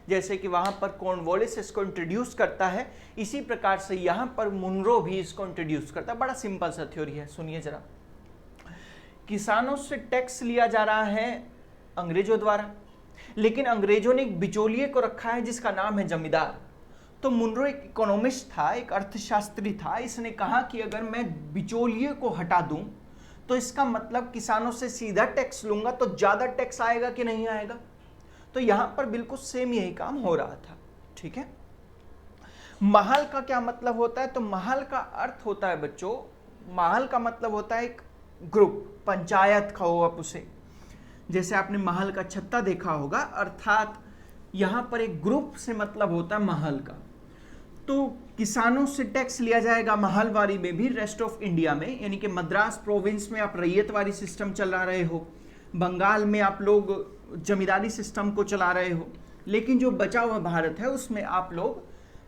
जैसे कि वहां पर कॉर्नवालिस इसको इंट्रोड्यूस करता है, इसी प्रकार से यहां पर मुनरो भी इसको इंट्रोड्यूस करता है। बड़ा सिंपल सा थ्योरी है, सुनिए जरा। किसानों से टैक्स लिया जा रहा है अंग्रेजों द्वारा, लेकिन अंग्रेजों ने एक बिचौलिए को रखा है जिसका नाम है जमींदार। तो मुनरो एक इकोनॉमिस्ट था, एक अर्थशास्त्री था। इसने कहा कि अगर मैं बिचौलिए को हटा दूं तो इसका मतलब किसानों से सीधा टैक्स लूंगा तो ज्यादा टैक्स आएगा कि नहीं आएगा। तो यहां पर बिल्कुल सेम यही काम हो रहा था, ठीक है। महल का क्या मतलब होता है? तो महल का अर्थ होता है बच्चों, महल का मतलब होता है एक ग्रुप, पंचायत कहो आप उसे। जैसे आपने महल का छत्ता देखा होगा, अर्थात यहां पर एक ग्रुप से मतलब होता है महल का। तो किसानों से टैक्स लिया जाएगा महलवारी में भी, रेस्ट ऑफ इंडिया में, यानी कि मद्रास प्रोविंस में आप रैयतवारी सिस्टम चला रहे हो, बंगाल में आप लोग जमींदारी सिस्टम को चला रहे हो, लेकिन जो बचा हुआ भारत है उसमें आप लोग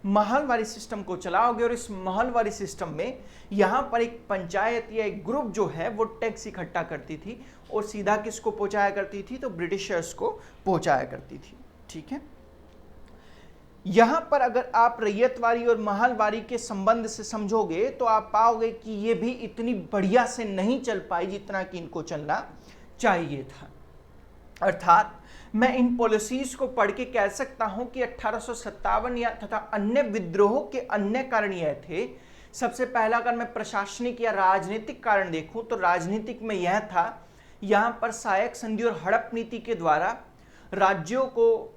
महलवारी सिस्टम को चलाओगे। और इस महलवारी सिस्टम में यहाँ पर एक पंचायत या एक ग्रुप जो है वो टैक्स इकट्ठा करती थी और सीधा किसको पहुंचाया करती थी? तो ब्रिटिशर्स को पहुंचाया करती थी, ठीक है। यहां पर अगर आप रैयतवारी और महलवारी के संबंध से समझोगे तो आप पाओगे कि ये भी इतनी बढ़िया से नहीं चल पाई जितना कि इनको चलना चाहिए था। अर्थात मैं इन पॉलिसीज को पढ़ के कह सकता हूं कि 1857 या तथा अन्य विद्रोहों के अन्य कारण यह थे। सबसे पहला अगर मैं प्रशासनिक या राजनीतिक कारण देखूं तो राजनीतिक में यह था, यहां पर सहायक संधि और हड़प नीति के द्वारा राज्यों को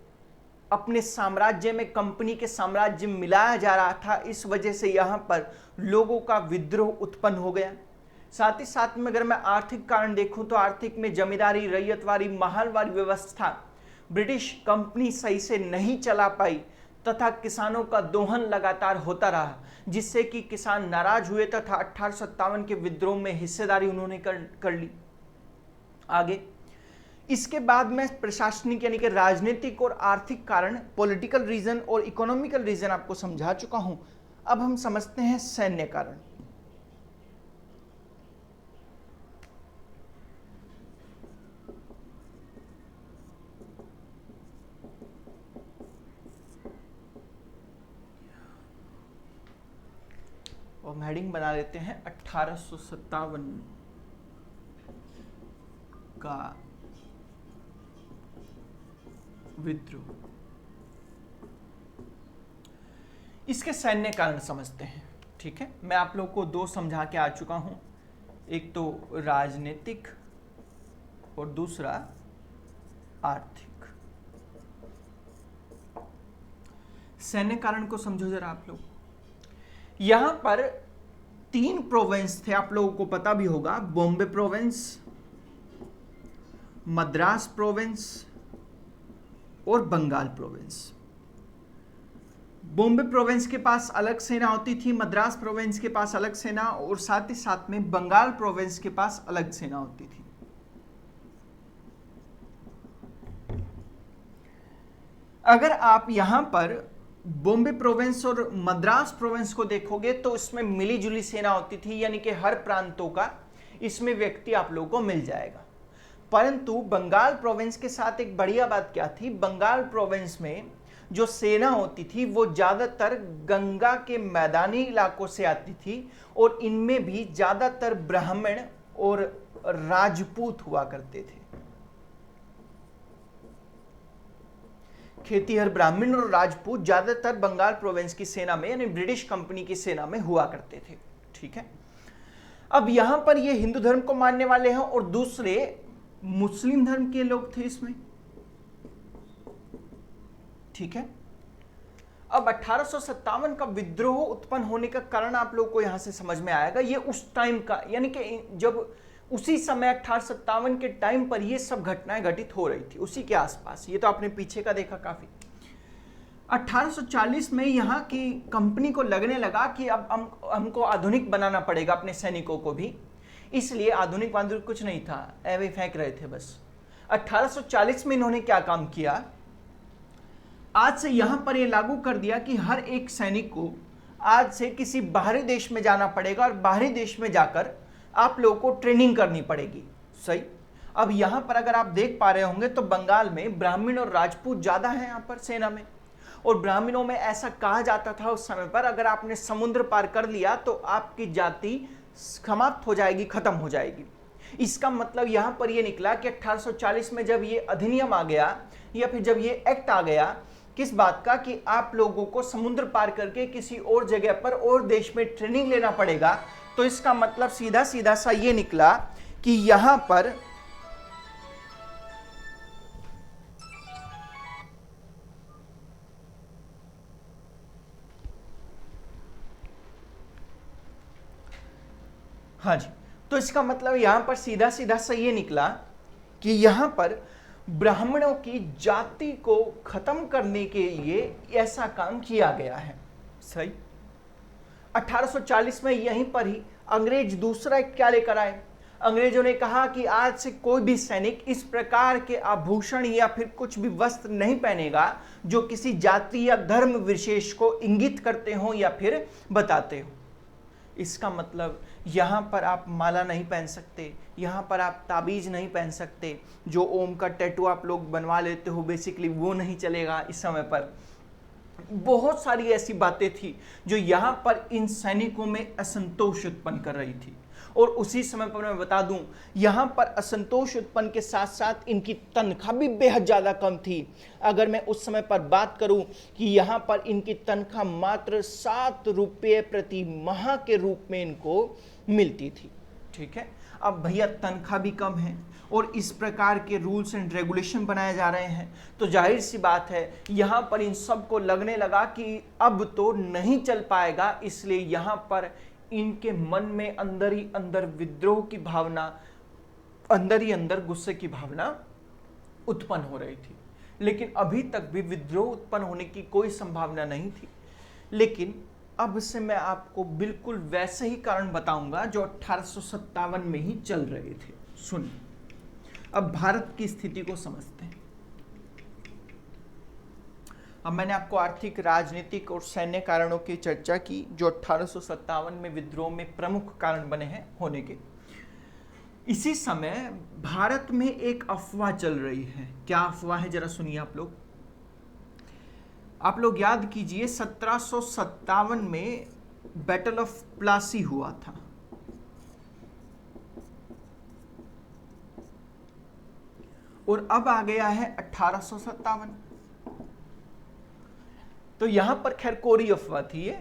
अपने साम्राज्य में कंपनी के साम्राज्य में मिलाया जा रहा था। इस वजह से यहां पर लोगों का विद्रोह उत्पन्न हो गया। साथ ही साथ में अगर मैं आर्थिक कारण देखूं तो आर्थिक में जमींदारी, रैयतवारी, महलवारी व्यवस्था ब्रिटिश कंपनी सही से नहीं चला पाई तथा किसानों का दोहन लगातार होता रहा, जिससे कि किसान नाराज हुए तथा 1857 के विद्रोह में हिस्सेदारी उन्होंने कर ली। आगे इसके बाद मैं प्रशासनिक यानी कि राजनीतिक और आर्थिक कारण, पॉलिटिकल रीजन और इकोनॉमिकल रीजन आपको समझा चुका हूं। अब हम समझते हैं सैन्य कारण। और हम हेडिंग बना लेते हैं 1857 का विद्रोह। इसके सैन्य कारण समझते हैं। ठीक है, मैं आप लोग को दो समझा के आ चुका हूं, एक तो राजनीतिक और दूसरा आर्थिक। सैन्य कारण को समझो जरा आप लोग। यहां पर 3 प्रोविंस थे, आप लोगों को पता भी होगा, बॉम्बे प्रोविंस, मद्रास प्रोविंस और बंगाल प्रोविंस। बॉम्बे प्रोविंस के पास अलग सेना होती थी, मद्रास प्रोविंस के पास अलग सेना, और साथ ही साथ में बंगाल प्रोविंस के पास अलग सेना होती थी। अगर आप यहां पर बॉम्बे प्रोविंस और मद्रास प्रोविंस को देखोगे तो इसमें मिली जुली सेना होती थी, यानी कि हर प्रांतों का इसमें व्यक्ति आप लोगों को मिल जाएगा। परंतु बंगाल प्रोविंस के साथ एक बढ़िया बात क्या थी, बंगाल प्रोविंस में जो सेना होती थी वो ज्यादातर गंगा के मैदानी इलाकों से आती थी, और इनमें भी ज्यादातर ब्राह्मण और राजपूत हुआ करते थे। खेतीहर ब्राह्मण और राजपूत ज्यादातर बंगाल प्रोविंस की सेना में, यानी ब्रिटिश कंपनी की सेना में हुआ करते थे। ठीक है, अब यहां पर ये हिंदू धर्म को मानने वाले हैं और दूसरे मुस्लिम धर्म के लोग थे इसमें। ठीक है, अब 1857 का विद्रोह उत्पन्न होने का कारण आप लोग को यहां से समझ में आएगा। ये उस टाइम का, यानी कि जब उसी समय 1857 के टाइम पर ये सब घटनाएं घटित हो रही थी, उसी के आसपास। ये तो आपने पीछे का देखा काफी। 1840 में यहाँ की कंपनी को लगने लगा कि अब हमको आधुनिक बनाना पड़ेगा अपने सैनिकों को भी, इसलिए आधुनिक वाधुनिक कुछ नहीं था, ऐवे फेंक रहे थे बस। 1840 में इन्होंने क्या काम किया, आज से यहां पर यह लागू कर दिया कि हर एक सैनिक को आज से किसी बाहरी देश में जाना पड़ेगा और बाहरी देश में जाकर आप लोगों को ट्रेनिंग करनी पड़ेगी। सही। अब यहां पर अगर आप देख पा रहे होंगे तो बंगाल में ब्राह्मण और राजपूत ज्यादा हैं यहां पर सेना में, और ब्राह्मणों में ऐसा कहा जाता था उस समय पर, अगर आपने समुद्र पार कर लिया तो आपकी जाति समाप्त हो जाएगी, खत्म हो जाएगी। इसका मतलब यहां पर यह निकला कि 1840 में जब ये अधिनियम आ गया या फिर जब ये एक्ट आ गया, किस बात का, कि आप लोगों को समुद्र पार करके किसी और जगह पर और देश में ट्रेनिंग लेना पड़ेगा, तो इसका मतलब सीधा सीधा सा ये निकला कि यहां पर हाँ जी, तो इसका मतलब यहां पर सीधा सीधा सा ये निकला कि यहां पर ब्राह्मणों की जाति को खत्म करने के लिए ऐसा काम किया गया है। सही। 1840 में यहीं पर ही अंग्रेज दूसरा क्या लेकर आए, अंग्रेजों ने कहा कि आज से कोई भी सैनिक इस प्रकार के आभूषण या फिर कुछ भी वस्त्र नहीं पहनेगा जो किसी जाति या धर्म विशेष को इंगित करते हो या फिर बताते हो। इसका मतलब यहां पर आप माला नहीं पहन सकते, यहां पर आप ताबीज नहीं पहन सकते, जो ओम का टैटू आप लोग बनवा लेते हो बेसिकली वो नहीं चलेगा इस समय पर। बहुत सारी ऐसी बातें थी जो यहां पर इन सैनिकों में असंतोष उत्पन्न कर रही थी, और उसी समय पर मैं बता दूं यहां पर असंतोष उत्पन्न के साथ साथ इनकी तनख्वाह भी बेहद ज्यादा कम थी। अगर मैं उस समय पर बात करूं कि यहां पर इनकी तनख्वाह मात्र 7 रुपये प्रति माह के रूप में इनको मिलती थी। ठीक है, अब भैया तनख्वाह भी कम है और इस प्रकार के रूल्स एंड रेगुलेशन बनाए जा रहे हैं, तो जाहिर सी बात है यहां पर इन सबको लगने लगा कि अब तो नहीं चल पाएगा, इसलिए यहां पर इनके मन में अंदर ही अंदर विद्रोह की भावना, अंदर ही अंदर गुस्से की भावना उत्पन्न हो रही थी। लेकिन अभी तक भी विद्रोह उत्पन्न होने की कोई संभावना नहीं थी। लेकिन अब से मैं आपको बिल्कुल वैसे ही कारण बताऊंगा जो 1857 में ही चल रहे थे। सुनिए, अब भारत की स्थिति को समझते हैं। अब मैंने आपको आर्थिक, राजनीतिक और सैन्य कारणों की चर्चा की जो 1857 में विद्रोह में प्रमुख कारण बने हैं होने के। इसी समय भारत में एक अफवाह चल रही है। क्या अफवाह है, जरा सुनिए आप लोग। आप लोग याद कीजिए 1757 में बैटल ऑफ प्लासी हुआ था। और अब आ गया है 1857। तो यहां पर खैर कोरी अफवाह थी ये।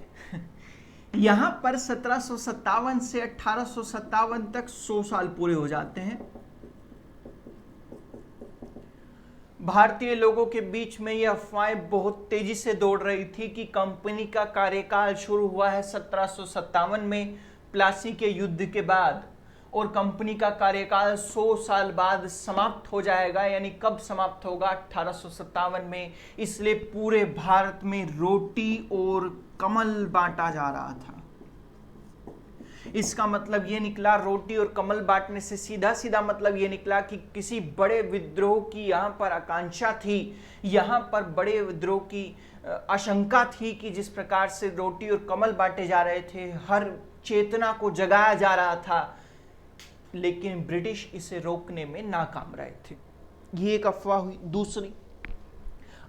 यहां पर 1757 से 1857 तक 100 साल पूरे हो जाते हैं। भारतीय लोगों के बीच में ये अफवाहें बहुत तेजी से दौड़ रही थी कि कंपनी का कार्यकाल शुरू हुआ है 1757 में प्लासी के युद्ध के बाद, और कंपनी का कार्यकाल 100 साल बाद समाप्त हो जाएगा। यानी कब समाप्त होगा? 1857 में। इसलिए पूरे भारत में रोटी और कमल बांटा जा रहा था। इसका मतलब यह निकला, रोटी और कमल बांटने से सीधा सीधा मतलब यह निकला कि किसी बड़े विद्रोह की यहां पर आकांक्षा थी, यहां पर बड़े विद्रोह की आशंका थी कि जिस प्रकार से रोटी और कमल बांटे जा रहे थे, हर चेतना को जगाया जा रहा था, लेकिन ब्रिटिश इसे रोकने में नाकाम रहे थे। ये एक अफवाह हुई। दूसरी,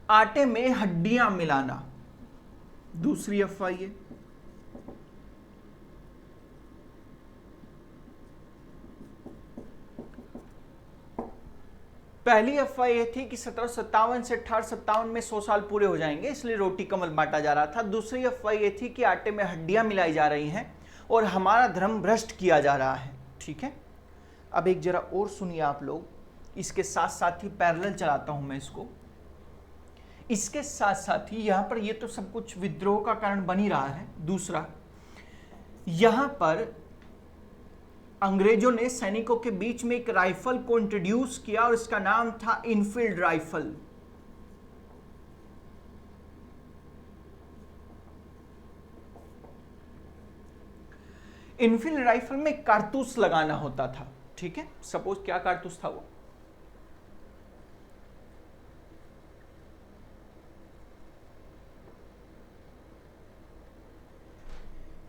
आटे में हड्डियां मिलाना, दूसरी अफवाह ये। पहली अफवाह यह थी कि 1757 से 1857 में 100 साल पूरे हो जाएंगे, इसलिए रोटी कमल बांटा जा रहा था। दूसरी अफवाह यह थी कि आटे में हड्डियां मिलाई जा रही हैं और हमारा धर्म भ्रष्ट किया जा रहा है। ठीक है, अब एक जरा और सुनिए आप लोग, इसके साथ साथ ही पैरेलल चलाता हूं मैं इसको। इसके साथ साथ ही यहां पर ये तो सब कुछ विद्रोह का कारण बन ही रहा है। दूसरा, यहां पर अंग्रेजों ने सैनिकों के बीच में एक राइफल को इंट्रोड्यूस किया और इसका नाम था इनफील्ड राइफल। इनफील्ड राइफल में कारतूस लगाना होता था। ठीक है, सपोज क्या कारतूस था वो?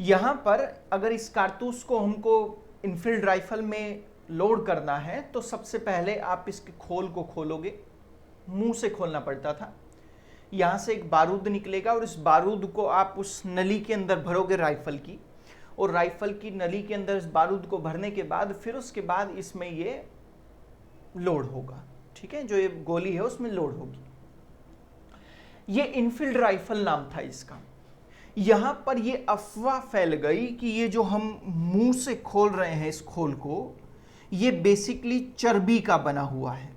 यहां पर अगर इस कारतूस को हमको इनफील्ड राइफल में लोड करना है तो सबसे पहले आप इसके खोल को खोलोगे, मुंह से खोलना पड़ता था। यहां से एक बारूद निकलेगा और इस बारूद को आप उस नली के अंदर भरोगे राइफल की, और राइफल की नली के अंदर इस बारूद को भरने के बाद फिर उसके बाद इसमें ये लोड होगा। ठीक है, जो ये गोली है उसमें लोड होगी। ये इनफील्ड राइफल नाम था इसका। यहां पर ये अफवाह फैल गई कि ये जो हम मुंह से खोल रहे हैं इस खोल को, ये बेसिकली चर्बी का बना हुआ है,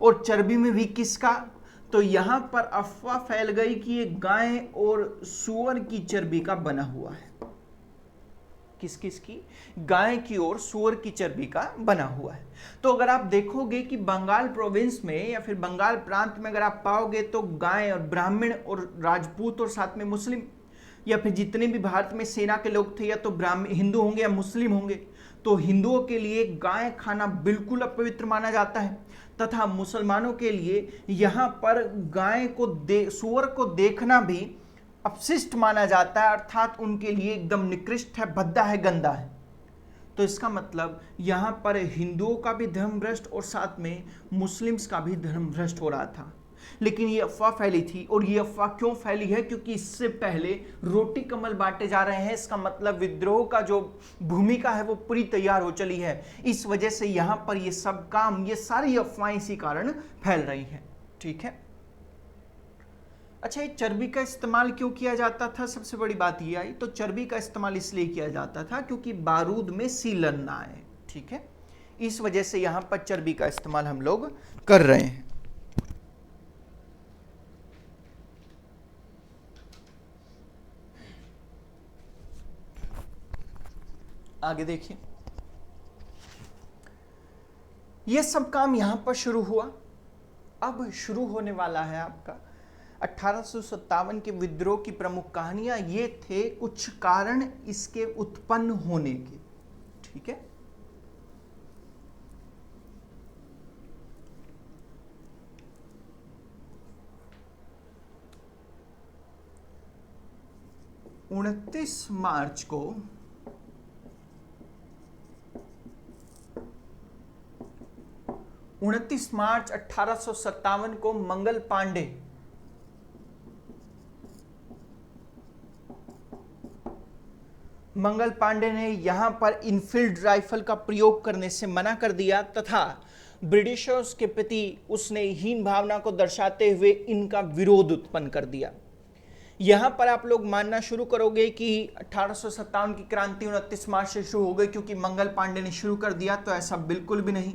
और चर्बी में भी किसका? तो यहां पर अफवाह फैल गई कि ये गाय और सूअर की चर्बी का बना हुआ है। किस किस की? गाय की और सूअर की चर्बी का बना हुआ है। तो अगर आप देखोगे कि बंगाल प्रोविंस में या फिर बंगाल प्रांत में अगर आप पाओगे तो गाय और ब्राह्मण और राजपूत और साथ में मुस्लिम, या फिर जितने भी भारत में सेना के लोग थे या तो ब्राह्मण हिंदू होंगे या मुस्लिम होंगे, तो हिंदुओं के लिए गाय खाना बिल्कुल अपवित्र माना जाता है, तथा मुसलमानों के लिए यहां पर गाय को सूअर को देखना भी अपशिष्ट माना जाता है, अर्थात उनके लिए एकदम निकृष्ट है, भद्दा है, गंदा है। तो इसका मतलब यहां पर हिंदुओं का भी धर्म भ्रष्ट और साथ में मुस्लिम्स का भी धर्म भ्रष्ट हो रहा था। लेकिन ये अफवाह फैली थी, और ये अफवाह क्यों फैली है? क्योंकि इससे पहले रोटी कमल बांटे जा रहे हैं। इसका मतलब विद्रोह का जो भूमिका है वो पूरी तैयार हो चली है। इस वजह से यहां पर ये सब काम, ये सारी अफवाहें इसी कारण फैल रही हैं। ठीक है, अच्छा, ये चर्बी का इस्तेमाल क्यों किया जाता था? सबसे बड़ी बात ये आई, तो चर्बी का इस्तेमाल इसलिए किया जाता था क्योंकि बारूद में सीलन ना आए। ठीक है, इस वजह से यहां पर चर्बी का इस्तेमाल हम लोग कर रहे हैं। आगे देखिए, यह सब काम यहां पर शुरू हुआ। अब शुरू होने वाला है आपका 1857 के विद्रोह की प्रमुख कहानियां। ये थे कुछ कारण इसके उत्पन्न होने के। ठीक है, उनतीस मार्च को 29 मार्च 1857 को मंगल पांडे ने यहां पर इनफील्ड राइफल का प्रयोग करने से मना कर दिया, तथा ब्रिटिशर्स के प्रति उसने हीन भावना को दर्शाते हुए इनका विरोध उत्पन्न कर दिया। यहां पर आप लोग मानना शुरू करोगे कि 1857 की क्रांति 29 मार्च से शुरू हो गई क्योंकि मंगल पांडे ने शुरू कर दिया, तो ऐसा बिल्कुल भी नहीं।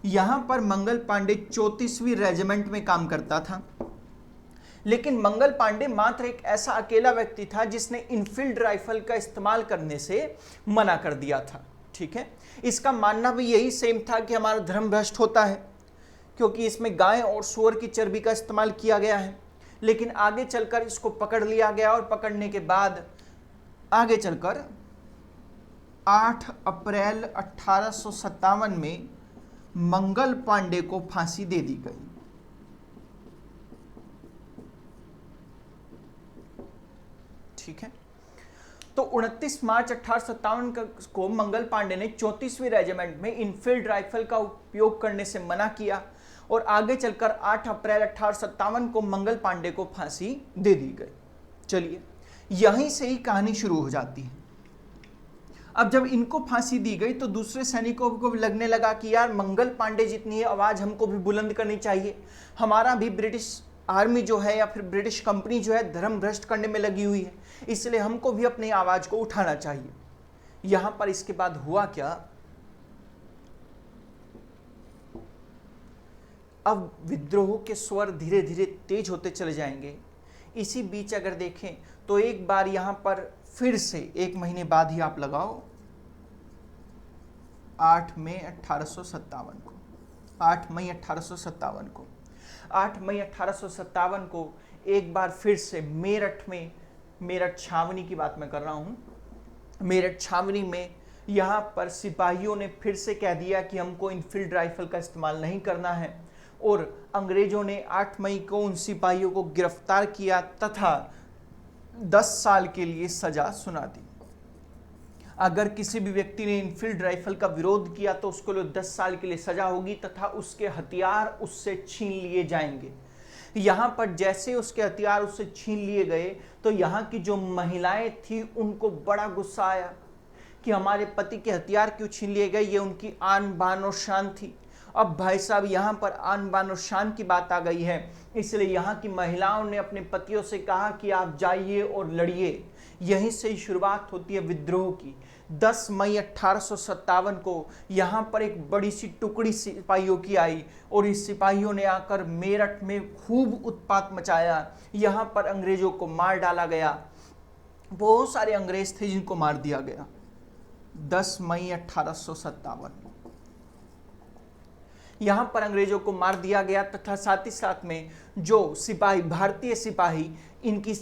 यहां पर मंगल पांडे 34वीं रेजिमेंट में काम करता था, लेकिन मंगल पांडे मात्र एक ऐसा अकेला व्यक्ति था जिसने इनफील्ड राइफल का इस्तेमाल करने से मना कर दिया था। ठीक है, इसका मानना भी यही सेम था कि हमारा धर्म भ्रष्ट होता है क्योंकि इसमें गाय और सूअर की चर्बी का इस्तेमाल किया गया है। लेकिन आगे चलकर इसको पकड़ लिया गया और पकड़ने के बाद आगे चलकर 8 अप्रैल 1857 में मंगल पांडे को फांसी दे दी गई। ठीक है, तो 29 मार्च 1857 को मंगल पांडे ने 34वीं रेजिमेंट में इनफील्ड राइफल का उपयोग करने से मना किया और आगे चलकर 8 अप्रैल 1857 को मंगल पांडे को फांसी दे दी गई। चलिए, यहीं से ही कहानी शुरू हो जाती है। अब जब इनको फांसी दी गई तो दूसरे सैनिकों को भी लगने लगा कि यार मंगल पांडे जितनी है आवाज हमको भी बुलंद करनी चाहिए, हमारा भी ब्रिटिश आर्मी जो है या फिर ब्रिटिश कंपनी जो है धर्म भ्रष्ट करने में लगी हुई है, इसलिए हमको भी अपनी आवाज को उठाना चाहिए। यहां पर इसके बाद हुआ क्या, अब विद्रोह के स्वर धीरे धीरे तेज होते चले जाएंगे। इसी बीच अगर देखें तो एक बार यहां पर फिर से 1 महीने बाद ही आप लगाओ 8 मई 1857 को 8 मई 1857 को 8 मई 1857 को एक बार फिर से मेरठ में, मेरठ छावनी की बात मैं कर रहा हूं, मेरठ छावनी में यहां पर सिपाहियों ने फिर से कह दिया कि हमको इनफील्ड राइफल का इस्तेमाल नहीं करना है और अंग्रेजों ने 8 मई को उन सिपाहियों को गिरफ्तार किया तथा 10 साल के लिए सजा सुना दी। अगर किसी भी व्यक्ति ने इनफील्ड राइफल का विरोध किया तो उसको 10 साल के लिए सजा होगी तथा उसके हथियार उससे छीन लिए जाएंगे। यहां पर जैसे उसके हथियार उससे छीन लिए गए तो यहां की जो महिलाएं थी उनको बड़ा गुस्सा आया कि हमारे पति के हथियार क्यों छीन लिए गए, ये उनकी आन बान और शान थी। अब भाई साहब यहां पर आन बान और शान की बात आ गई है, इसलिए यहां की महिलाओं ने अपने पतियों से कहा कि आप जाइए और लड़िए। यहीं से ही शुरुआत होती है विद्रोह की। 10 मई 1857 को यहां पर एक बड़ी सी टुकड़ी सिपाहियों की आई और इस सिपाहियों ने आकर मेरठ में खूब उत्पात मचाया। यहां पर अंग्रेजों को मार डाला गया, बहुत सारे अंग्रेज थे जिनको मार दिया गया। 10 मई 1857 यहां पर अंग्रेजों को मार दिया गया तथा साथ ही साथ में जो सिपाही, भारतीय सिपाही इनकी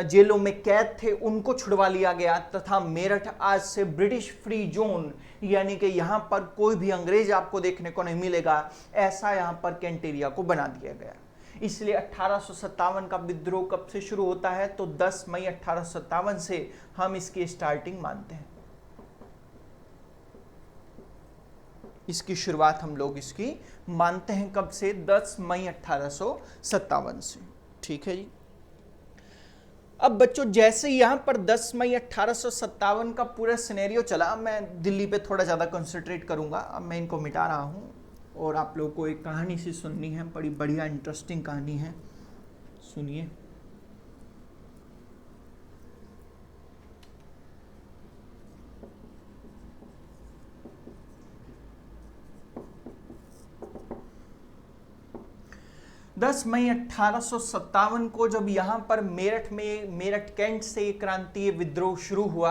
जेलों में कैद थे उनको छुड़वा लिया गया तथा मेरठ आज से ब्रिटिश फ्री जोन, यानी कि यहां पर कोई भी अंग्रेज आपको देखने को नहीं मिलेगा, ऐसा यहां पर कैंट एरिया को बना दिया गया। इसलिए 1857 का विद्रोह कब से शुरू होता है तो 10 मई 1857 से हम इसकी स्टार्टिंग मानते हैं। इसकी शुरुआत हम लोग इसकी मानते हैं कब से, 10 मई 1857 से। ठीक है जी। अब बच्चों जैसे यहां पर 10 मई 1857 का पूरा सिनेरियो चला, मैं दिल्ली पे थोड़ा ज़्यादा कंसंट्रेट करूंगा। अब मैं इनको मिटा रहा हूं और आप लोगों को एक कहानी सी सुननी है, बड़ी बढ़िया इंटरेस्टिंग कहानी है, सुनिए। दस मई 1857 को जब यहाँ पर मेरठ में, मेरठ कैंट से क्रांतीय विद्रोह शुरू हुआ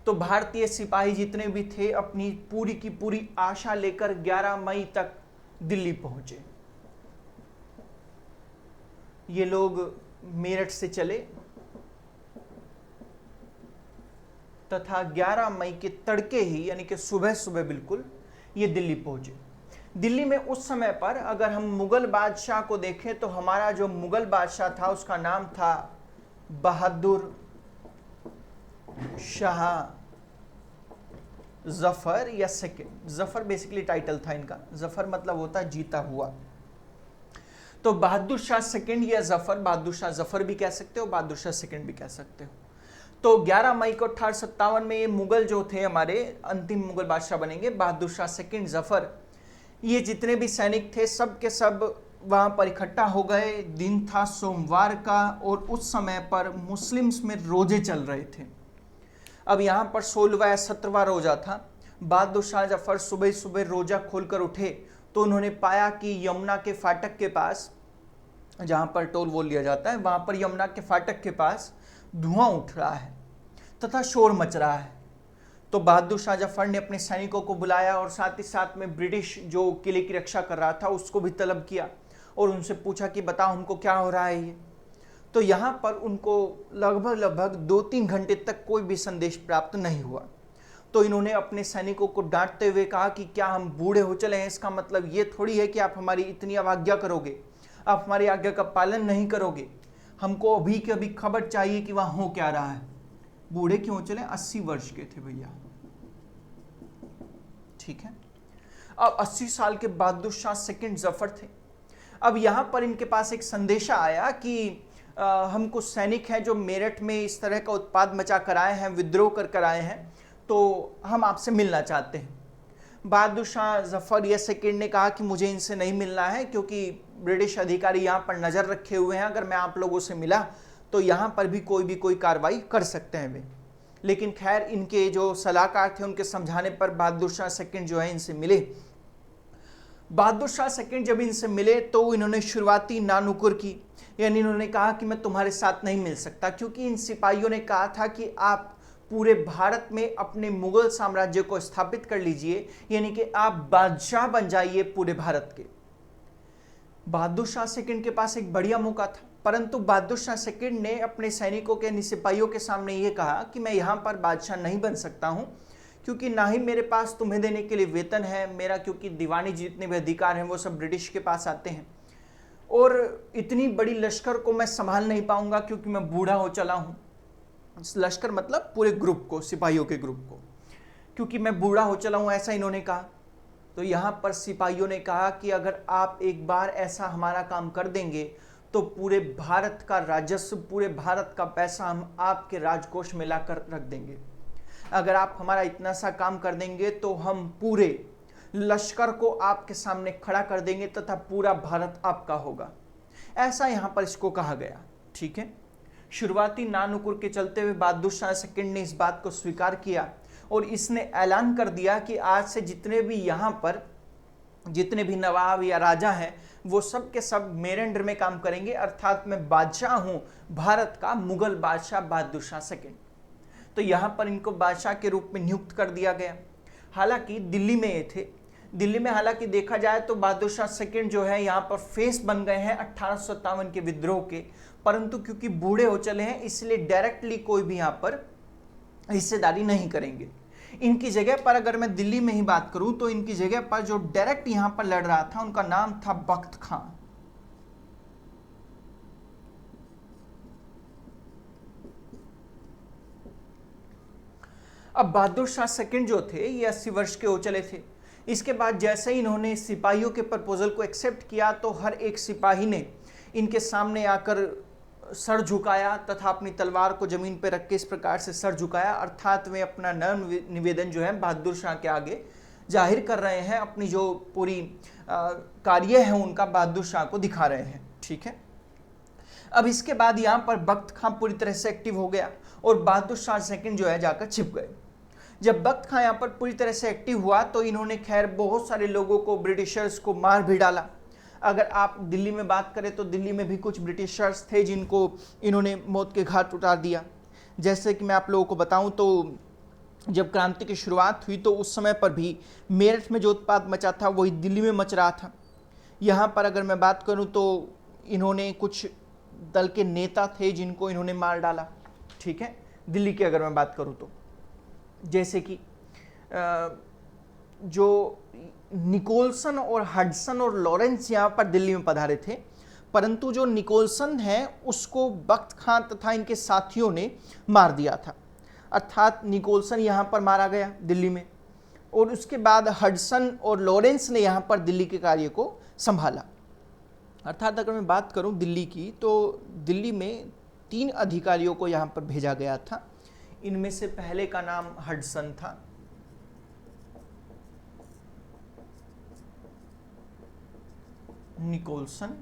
तो भारतीय सिपाही जितने भी थे अपनी पूरी की पूरी आशा लेकर 11 मई तक दिल्ली पहुंचे। ये लोग मेरठ से चले तथा 11 मई के तड़के ही, यानी कि सुबह सुबह बिल्कुल, ये दिल्ली पहुंचे। दिल्ली में उस समय पर अगर हम मुगल बादशाह को देखें तो हमारा जो मुगल बादशाह था उसका नाम था बहादुर शाह जफर या सेकंड। जफर बेसिकली टाइटल था इनका, जफर मतलब होता है जीता हुआ। तो बहादुर शाह सेकंड या जफर, बहादुर शाह जफर भी कह सकते हो, बहादुर शाह सेकंड भी कह सकते हो। तो 11 मई को 1857 में ये मुगल जो थे हमारे अंतिम मुगल बादशाह बनेंगे बहादुर शाह सेकंड जफर। ये जितने भी सैनिक थे सब के सब वहां पर इकट्ठा हो गए। दिन था सोमवार का और उस समय पर मुस्लिम्स में रोजे चल रहे थे। अब यहाँ पर 16वां या 17वां रोजा था। बहादुर शाह जफर सुबह सुबह रोजा खोलकर उठे तो उन्होंने पाया कि यमुना के फाटक के पास, जहां पर टोल वोल लिया जाता है, वहां पर यमुना के फाटक के पास धुआं उठ रहा है तथा शोर मच रहा है। तो बहादुर शाह जफर ने अपने सैनिकों को बुलाया और साथ ही साथ में ब्रिटिश जो किले की रक्षा कर रहा था उसको भी तलब किया और उनसे पूछा कि बताओ हमको क्या हो रहा है ये। तो यहाँ पर उनको लगभग 2-3 घंटे तक कोई भी संदेश प्राप्त नहीं हुआ। तो इन्होंने अपने सैनिकों को डांटते हुए कहा कि क्या हम बूढ़े हो चले हैं? इसका मतलब ये थोड़ी है कि आप हमारी इतनी अवज्ञा करोगे, आप हमारी आज्ञा का पालन नहीं करोगे। हमको अभी के अभी खबर चाहिए कि वहां हो क्या रहा है। बूढ़े क्यों चले? 80 वर्ष के थे भैया, ठीक है। अब 80 साल के बहादुर शाह सेकंड जफर थे। अब यहां पर इनके पास एक संदेशा आया कि हम कुछ सैनिक हैं जो मेरठ में इस तरह का उत्पाद मचा कर आए हैं, विद्रोह कर आए हैं, तो हम आपसे मिलना चाहते हैं। बहादुर शाह जफर या सेकंड ने कहा कि मुझे इनसे नहीं मिलना है क्योंकि ब्रिटिश अधिकारी यहाँ पर नज़र रखे हुए हैं। अगर मैं आप लोगों से मिला तो यहाँ पर भी कोई कार्रवाई कर सकते हैं वे। लेकिन खैर इनके जो सलाहकार थे उनके समझाने पर बहादुर शाह सेकंड जो है इनसे मिले। बहादुर शाह सेकंड जब इनसे मिले तो इन्होंने शुरुआती नानुकुर की, यानी इन्होंने कहा कि मैं तुम्हारे साथ नहीं मिल सकता, क्योंकि इन सिपाहियों ने कहा था कि आप पूरे भारत में अपने मुगल साम्राज्य को स्थापित कर लीजिए, यानी कि आप बादशाह बन जाइए पूरे भारत के। बहादुर शाह सेकंड के पास एक बढ़िया मौका था, परंतु बहादुर शाह सेकंड ने अपने सैनिकों के सिपाहियों के सामने यह कहा कि मैं यहाँ पर बादशाह नहीं बन सकता हूँ, क्योंकि ना ही मेरे पास तुम्हें देने के लिए वेतन है। मेरा क्योंकि दीवानी जितने भी अधिकार हैं वो सब ब्रिटिश के पास आते हैं, और इतनी बड़ी लश्कर को मैं संभाल नहीं पाऊंगा क्योंकि मैं बूढ़ा हो चला हूँ। लश्कर मतलब पूरे ग्रुप को, सिपाहियों के ग्रुप को, क्योंकि मैं बूढ़ा हो चला हूँ, ऐसा इन्होंने कहा। तो यहाँ पर सिपाहियों ने कहा कि अगर आप एक बार ऐसा हमारा काम कर देंगे तो पूरे भारत का राजस्व, पूरे भारत का पैसा हम आपके राजकोष में लाकर रख देंगे। अगर आप हमारा इतना सा काम कर देंगे तो हम पूरे लश्कर को आपके सामने खड़ा कर देंगे तथा पूरा भारत आपका होगा। ऐसा यहाँ पर इसको कहा गया, ठीक है। शुरुआती नानुकुर के चलते हुए बहादुर शाह सेकंड ने इस बात को स्वीकार किया और इसने ऐलान कर दिया कि आज से जितने भी यहाँ पर जितने भी नवाब या राजा हैं वो सब के सब मेरे अंडर में काम करेंगे, अर्थात मैं बादशाह हूँ भारत का, मुगल बादशाह बहादुर शाह सेकंड। तो यहाँ पर इनको बादशाह के रूप में नियुक्त कर दिया गया। हालांकि दिल्ली में ये थे। दिल्ली में हालांकि देखा जाए तो बहादुर शाह सेकंड जो है यहाँ पर फेस बन गए हैं 1857 के विद्रोह के, परंतु क्योंकि बूढ़े हो चले हैं इसलिए डायरेक्टली कोई भी यहाँ पर हिस्सेदारी नहीं करेंगे। इनकी जगह पर अगर मैं दिल्ली में ही बात करूं तो इनकी जगह पर जो डायरेक्ट यहां पर लड़ रहा था उनका नाम था बख्त खां। अब बहादुर शाह सेकंड जो थे ये 80 वर्ष के हो चले थे। इसके बाद जैसे ही इन्होंने सिपाहियों के प्रपोजल को एक्सेप्ट किया तो हर एक सिपाही ने इनके सामने आकर सर झुकाया तथा अपनी तलवार को जमीन पर रख के इस प्रकार से सर झुकाया, अर्थात वे अपना नर्म निवेदन जो है बहादुर शाह के आगे जाहिर कर रहे हैं, अपनी जो पूरी कार्य है उनका बहादुर शाह को दिखा रहे हैं, ठीक है। अब इसके बाद यहाँ पर बख्त खां पूरी तरह से एक्टिव हो गया और बहादुर शाह सेकंड जो है जाकर छिप गए। जब बख्त खां यहाँ पर पूरी तरह से एक्टिव हुआ तो इन्होंने खैर बहुत सारे लोगों को, ब्रिटिशर्स को मार भी डाला। अगर आप दिल्ली में बात करें तो दिल्ली में भी कुछ ब्रिटिशर्स थे जिनको इन्होंने मौत के घाट उतार दिया। जैसे कि मैं आप लोगों को बताऊं तो जब क्रांति की शुरुआत हुई तो उस समय पर भी मेरठ में जो उत्पाद मचा था वही दिल्ली में मच रहा था। यहाँ पर अगर मैं बात करूं तो इन्होंने कुछ दल के नेता थे जिनको इन्होंने मार डाला, ठीक है। दिल्ली की अगर मैं बात करूं तो जैसे कि जो निकोलसन और हडसन और लॉरेंस यहाँ पर दिल्ली में पधारे थे, परंतु जो निकोलसन है उसको बख्त खां तथा इनके साथियों ने मार दिया था, अर्थात निकोलसन यहाँ पर मारा गया दिल्ली में, और उसके बाद हडसन और लॉरेंस ने यहाँ पर दिल्ली के कार्य को संभाला। अर्थात अगर मैं बात करूँ दिल्ली की तो दिल्ली में 3 अधिकारियों को यहाँ पर भेजा गया था। इनमें से पहले का नाम हडसन था, निकोलसन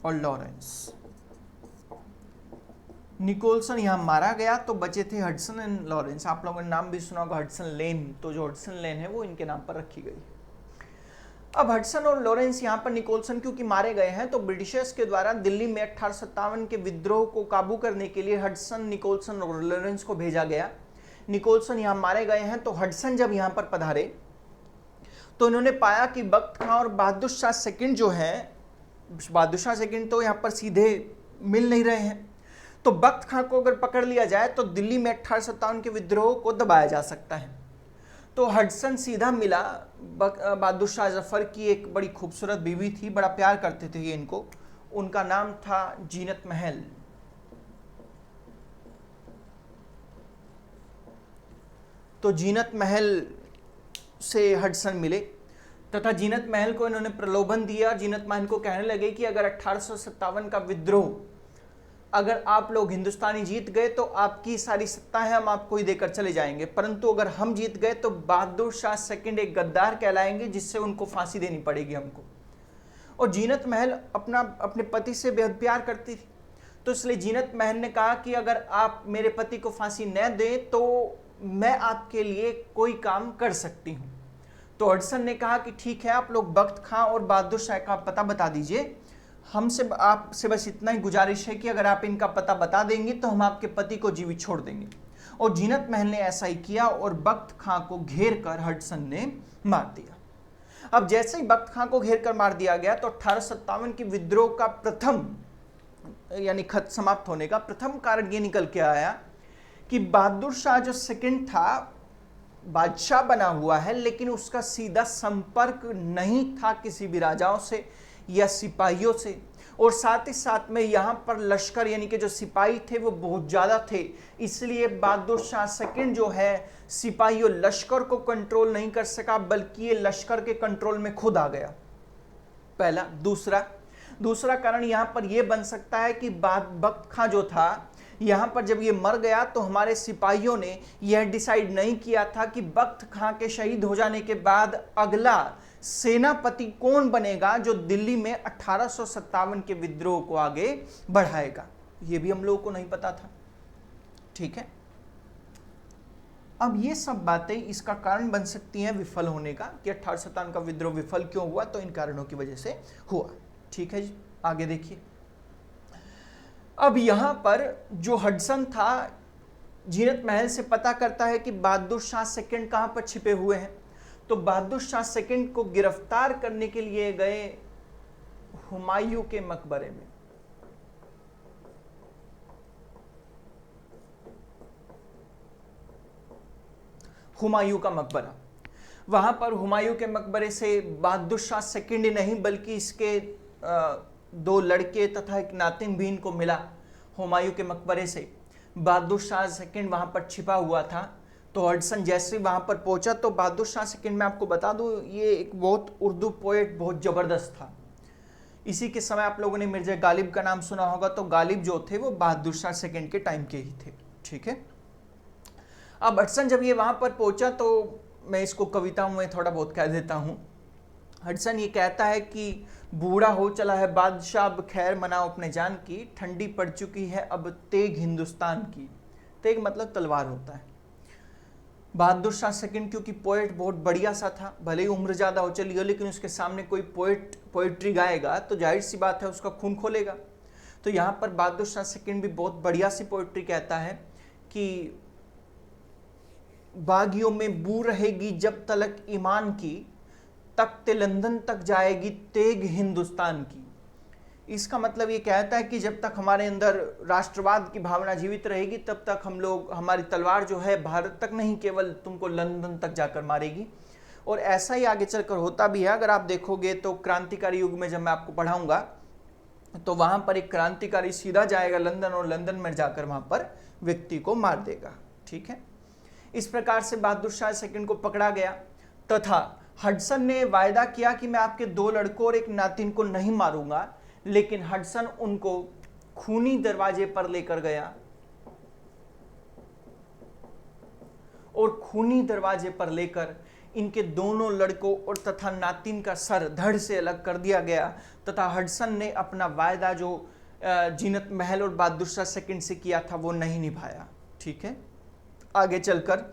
और लॉरेंस। निकोलसन यहां मारा गया तो बचे थे हडसन एंड लॉरेंस। आप लोगों ने नाम भी सुना होगा हडसन लेन, तो जो हडसन लेन है वो इनके नाम पर रखी गई। अब हडसन और लॉरेंस यहां पर निकोलसन क्योंकि मारे गए हैं, तो ब्रिटिशर्स के द्वारा दिल्ली में 1857 के विद्रोह को काबू करने के लिए हडसन, निकोलसन और लॉरेंस को भेजा गया। निकोलसन यहां मारे गए हैं, तो हडसन जब यहां पर पधारे तो इन्होंने पाया कि बख्त खां और बहादुर शाह सेकंड जो है, बहादुर शाह सेकंड तो यहां पर सीधे मिल नहीं रहे हैं, तो बख्त खां को अगर पकड़ लिया जाए तो दिल्ली में 1857 के विद्रोह को दबाया जा सकता है। तो हडसन सीधा मिला बहादुर शाह जफर की एक बड़ी खूबसूरत बीवी थी, बड़ा प्यार करते थे ये इनको, उनका नाम था जीनत महल। तो जीनत महल से हडसन मिले तथा जीनत महल को इन्होंने प्रलोभन दिया। जीनत महल को कहने लगे कि अगर 1857 का विद्रोह अगर आप लोग हिंदुस्तानी जीत गए तो आपकी सारी सत्ता है हम आपको ही देकर चले जाएंगे, परंतु अगर हम जीत गए तो बहादुर शाह सेकंड एक गद्दार कहलाएंगे जिससे उनको फांसी देनी पड़ेगी हमको। और जीनत महल अपने पति से बेहद प्यार करती थी, तो इसलिए जीनत महल ने कहा कि अगर आप मेरे पति को फांसी न दें तो मैं आपके लिए कोई काम कर सकती हूं। तो हडसन ने कहा कि ठीक है, आप लोग बख्त खां और बहादुर शाह का पता बता दीजिए, हमसे आपसे बस इतना ही गुजारिश है कि अगर आप इनका पता बता देंगे तो हम आपके पति को जीवित छोड़ देंगे। और जीनत महल ने ऐसा ही किया और बख्त खां को घेर कर हडसन ने मार दिया। अब जैसे ही बख्त खां को घेर कर मार दिया गया तो 1857 की विद्रोह का प्रथम यानी खत समाप्त होने का प्रथम कारण ये निकल के आया कि बहादुर शाह जो सेकंड था बादशाह बना हुआ है, लेकिन उसका सीधा संपर्क नहीं था किसी भी राजाओं से या सिपाहियों से, और साथ ही साथ में यहां पर लश्कर यानी कि जो सिपाही थे वो बहुत ज्यादा थे, इसलिए बहादुर शाह सेकंड जो है सिपाहियों लश्कर को कंट्रोल नहीं कर सका, बल्कि ये लश्कर के कंट्रोल में खुद आ गया। पहला। दूसरा कारण यहां पर यह बन सकता है कि बख्त खां जो था यहां पर जब ये मर गया तो हमारे सिपाहियों ने यह डिसाइड नहीं किया था कि बख्त खां के शहीद हो जाने के बाद अगला सेनापति कौन बनेगा जो दिल्ली में 1857 के विद्रोह को आगे बढ़ाएगा। यह भी हम लोगों को नहीं पता था। ठीक है, अब ये सब बातें इसका कारण बन सकती हैं विफल होने का, कि 1857 का विद्रोह विफल क्यों हुआ, तो इन कारणों की वजह से हुआ। ठीक है जी, आगे देखिए। अब यहां पर जो हडसन था जीनत महल से पता करता है कि बहादुर शाह सेकंड कहां पर छिपे हुए हैं, तो बहादुर शाह सेकंड को गिरफ्तार करने के लिए गए हुमायूं के मकबरे में। हुमायूं का मकबरा, वहां पर हुमायूं के मकबरे से बहादुर शाह सेकंड ही नहीं बल्कि इसके दो लड़के तथा एक नातिन भी इनको मिला। हुमायूं के मकबरे से बहादुर शाह सेकंड वहां पर छिपा हुआ था। तो हडसन जैसे वहां पर पहुंचा तो बहादुर शाह सेकंड, मैं आपको बता दूं, ये एक बहुत उर्दू पोएट बहुत जबरदस्त था। इसी के समय आप लोगों ने मिर्जा गालिब का नाम सुना होगा, तो गालिब जो थे वो बहादुर शाह सेकंड के टाइम के ही थे। ठीक है, अब हडसन जब ये वहां पर पहुंचा तो मैं इसको कविताओं में थोड़ा बहुत कह देता हूं। हडसन ये कहता है कि बूढ़ा हो चला है बादशाह, अब खैर मनाओ अपने जान की, ठंडी पड़ चुकी है अब तेग हिंदुस्तान की। तेग मतलब तलवार होता है। बहादुर शाह सेकंड क्योंकि पोएट बहुत बढ़िया सा था, भले ही उम्र ज्यादा हो चली हो, लेकिन उसके सामने कोई पोएट्री गाएगा तो जाहिर सी बात है उसका खून खोलेगा। तो यहाँ पर बहादुर शाह सेकंड भी बहुत बढ़िया सी पोएट्री कहता है कि बागियों में बू रहेगी जब तलक ईमान की, तख्ते लंदन तक जाएगी तेग हिंदुस्तान की। इसका मतलब ये कहता है कि जब तक हमारे अंदर राष्ट्रवाद की भावना जीवित रहेगी तब तक हम लोग, हमारी तलवार जो है भारत तक नहीं केवल तुमको लंदन तक जाकर मारेगी। और ऐसा ही आगे चलकर होता भी है। अगर आप देखोगे तो क्रांतिकारी युग में जब मैं आपको पढ़ाऊंगा तो वहां पर एक क्रांतिकारी सीधा जाएगा लंदन और लंदन में जाकर वहां पर व्यक्ति को मार देगा। ठीक है, इस प्रकार से बहादुर शाह सेकंड को पकड़ा गया तथा हडसन ने वायदा किया कि मैं आपके दो लड़कों और एक नातिन को नहीं मारूंगा, लेकिन हडसन उनको खूनी दरवाजे पर लेकर गया और खूनी दरवाजे पर लेकर इनके दोनों लड़कों और तथा नातिन का सर धड़ से अलग कर दिया गया तथा हडसन ने अपना वायदा जो जीनत महल और बहादुर शाह सेकंड से किया था वो नहीं निभाया। ठीक है, आगे चलकर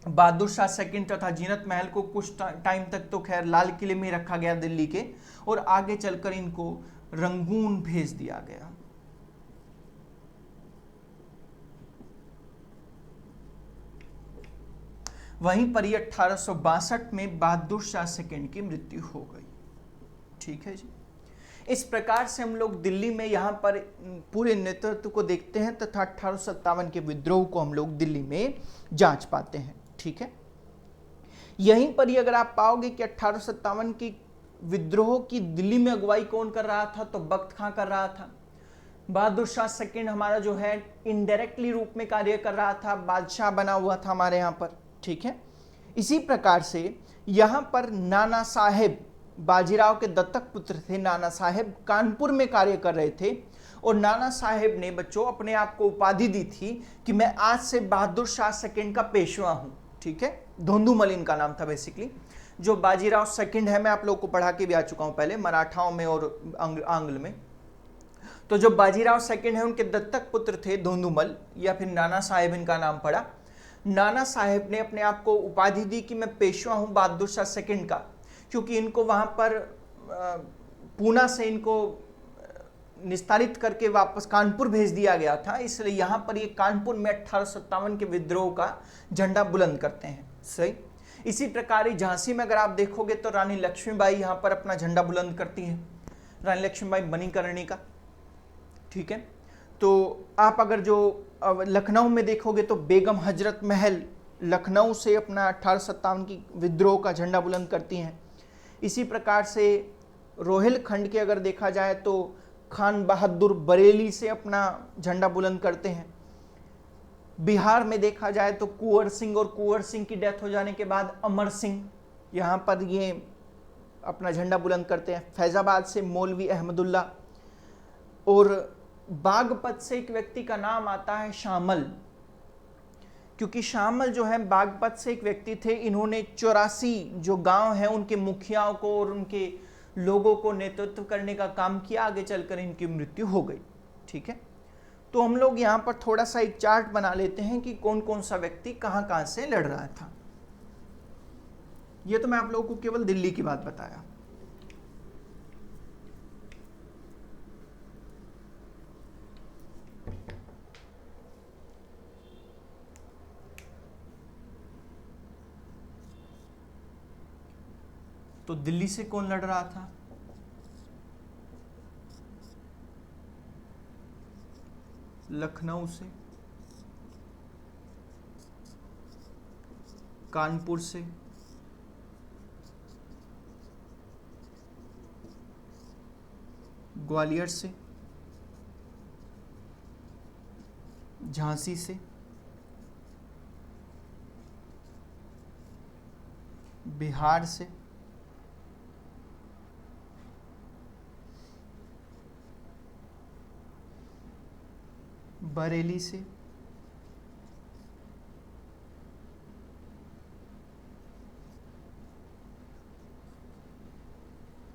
बहादुर शाह सेकंड तथा जीनत महल को कुछ टाइम तक तो खैर लाल किले में रखा गया दिल्ली के, और आगे चलकर इनको रंगून भेज दिया गया। वहीं पर ही 1862 में बहादुर शाह सेकंड की मृत्यु हो गई। ठीक है जी, इस प्रकार से हम लोग दिल्ली में यहाँ पर पूरे नेतृत्व को देखते हैं तथा 1857 के विद्रोह को हम लोग दिल्ली में जांच पाते हैं। ठीक है, यहीं पर ही अगर आप पाओगे कि 1857 की विद्रोह की दिल्ली में अगुवाई कौन कर रहा था, तो बख्त खां कर रहा था। बहादुर शाह सेकंड हमारा जो है इनडायरेक्टली रूप में कार्य कर रहा था, बादशाह बना हुआ था हमारे यहाँ पर। ठीक है, इसी प्रकार से यहाँ पर नाना साहेब बाजीराव के दत्तक पुत्र थे, नाना साहेब कानपुर में कार्य कर रहे थे, और नाना साहेब ने बच्चों अपने आप को उपाधि दी थी कि मैं आज से बहादुर शाह सेकंड का पेशवा हूं। ठीक है, धोंधुमल इनका नाम था बेसिकली। जो बाजीराव सेकंड है मैं आप लोगों को पढ़ा के भी आ चुका हूं पहले, मराठाओं में और आंग्ल में। तो जो बाजीराव सेकंड है उनके दत्तक पुत्र थे धोंधुमल, या फिर नाना साहेब इनका नाम पड़ा। नाना साहेब ने अपने आप को उपाधि दी कि मैं पेशवा हूं बहादुर शाह सेकंड का, क्योंकि इनको वहां पर पूना से इनको निस्तारित करके वापस कानपुर भेज दिया गया था, इसलिए यहां पर ये कानपुर में 1857 के विद्रोह का झंडा बुलंद करते हैं। सही, इसी प्रकार झांसी में अगर आप देखोगे तो रानी लक्ष्मीबाई यहां पर अपना झंडा बुलंद करती हैं, रानी लक्ष्मीबाई मणिकर्णिका। ठीक है, तो आप अगर जो लखनऊ में देखोगे तो बेगम हजरत महल लखनऊ से अपना 1857 की विद्रोह का झंडा बुलंद करती हैं। इसी प्रकार से रोहिलखंड के अगर देखा जाए तो खान बहादुर बरेली से अपना झंडा बुलंद करते हैं। बिहार में देखा जाए तो कुंवर सिंह, और कुंवर सिंह की डेथ हो जाने के बाद अमर सिंह यहाँ पर ये अपना झंडा बुलंद करते हैं। फैजाबाद से मौलवी अहमदुल्ला, और बागपत से एक व्यक्ति का नाम आता है शामल, क्योंकि शामल जो है बागपत से एक व्यक्ति थे, इन्होंने 84 जो गांव हैं उनके मुखियाओं को और उनके लोगों को नेतृत्व करने का काम किया, आगे चलकर इनकी मृत्यु हो गई। ठीक है, तो हम लोग यहाँ पर थोड़ा सा एक चार्ट बना लेते हैं कि कौन कौन सा व्यक्ति कहाँ कहाँ से लड़ रहा था। ये तो मैं आप लोगों को केवल दिल्ली की बात बताया। तो दिल्ली से कौन लड़ रहा था? लखनऊ से, कानपुर से, ग्वालियर से, झांसी से, बिहार से, बरेली से,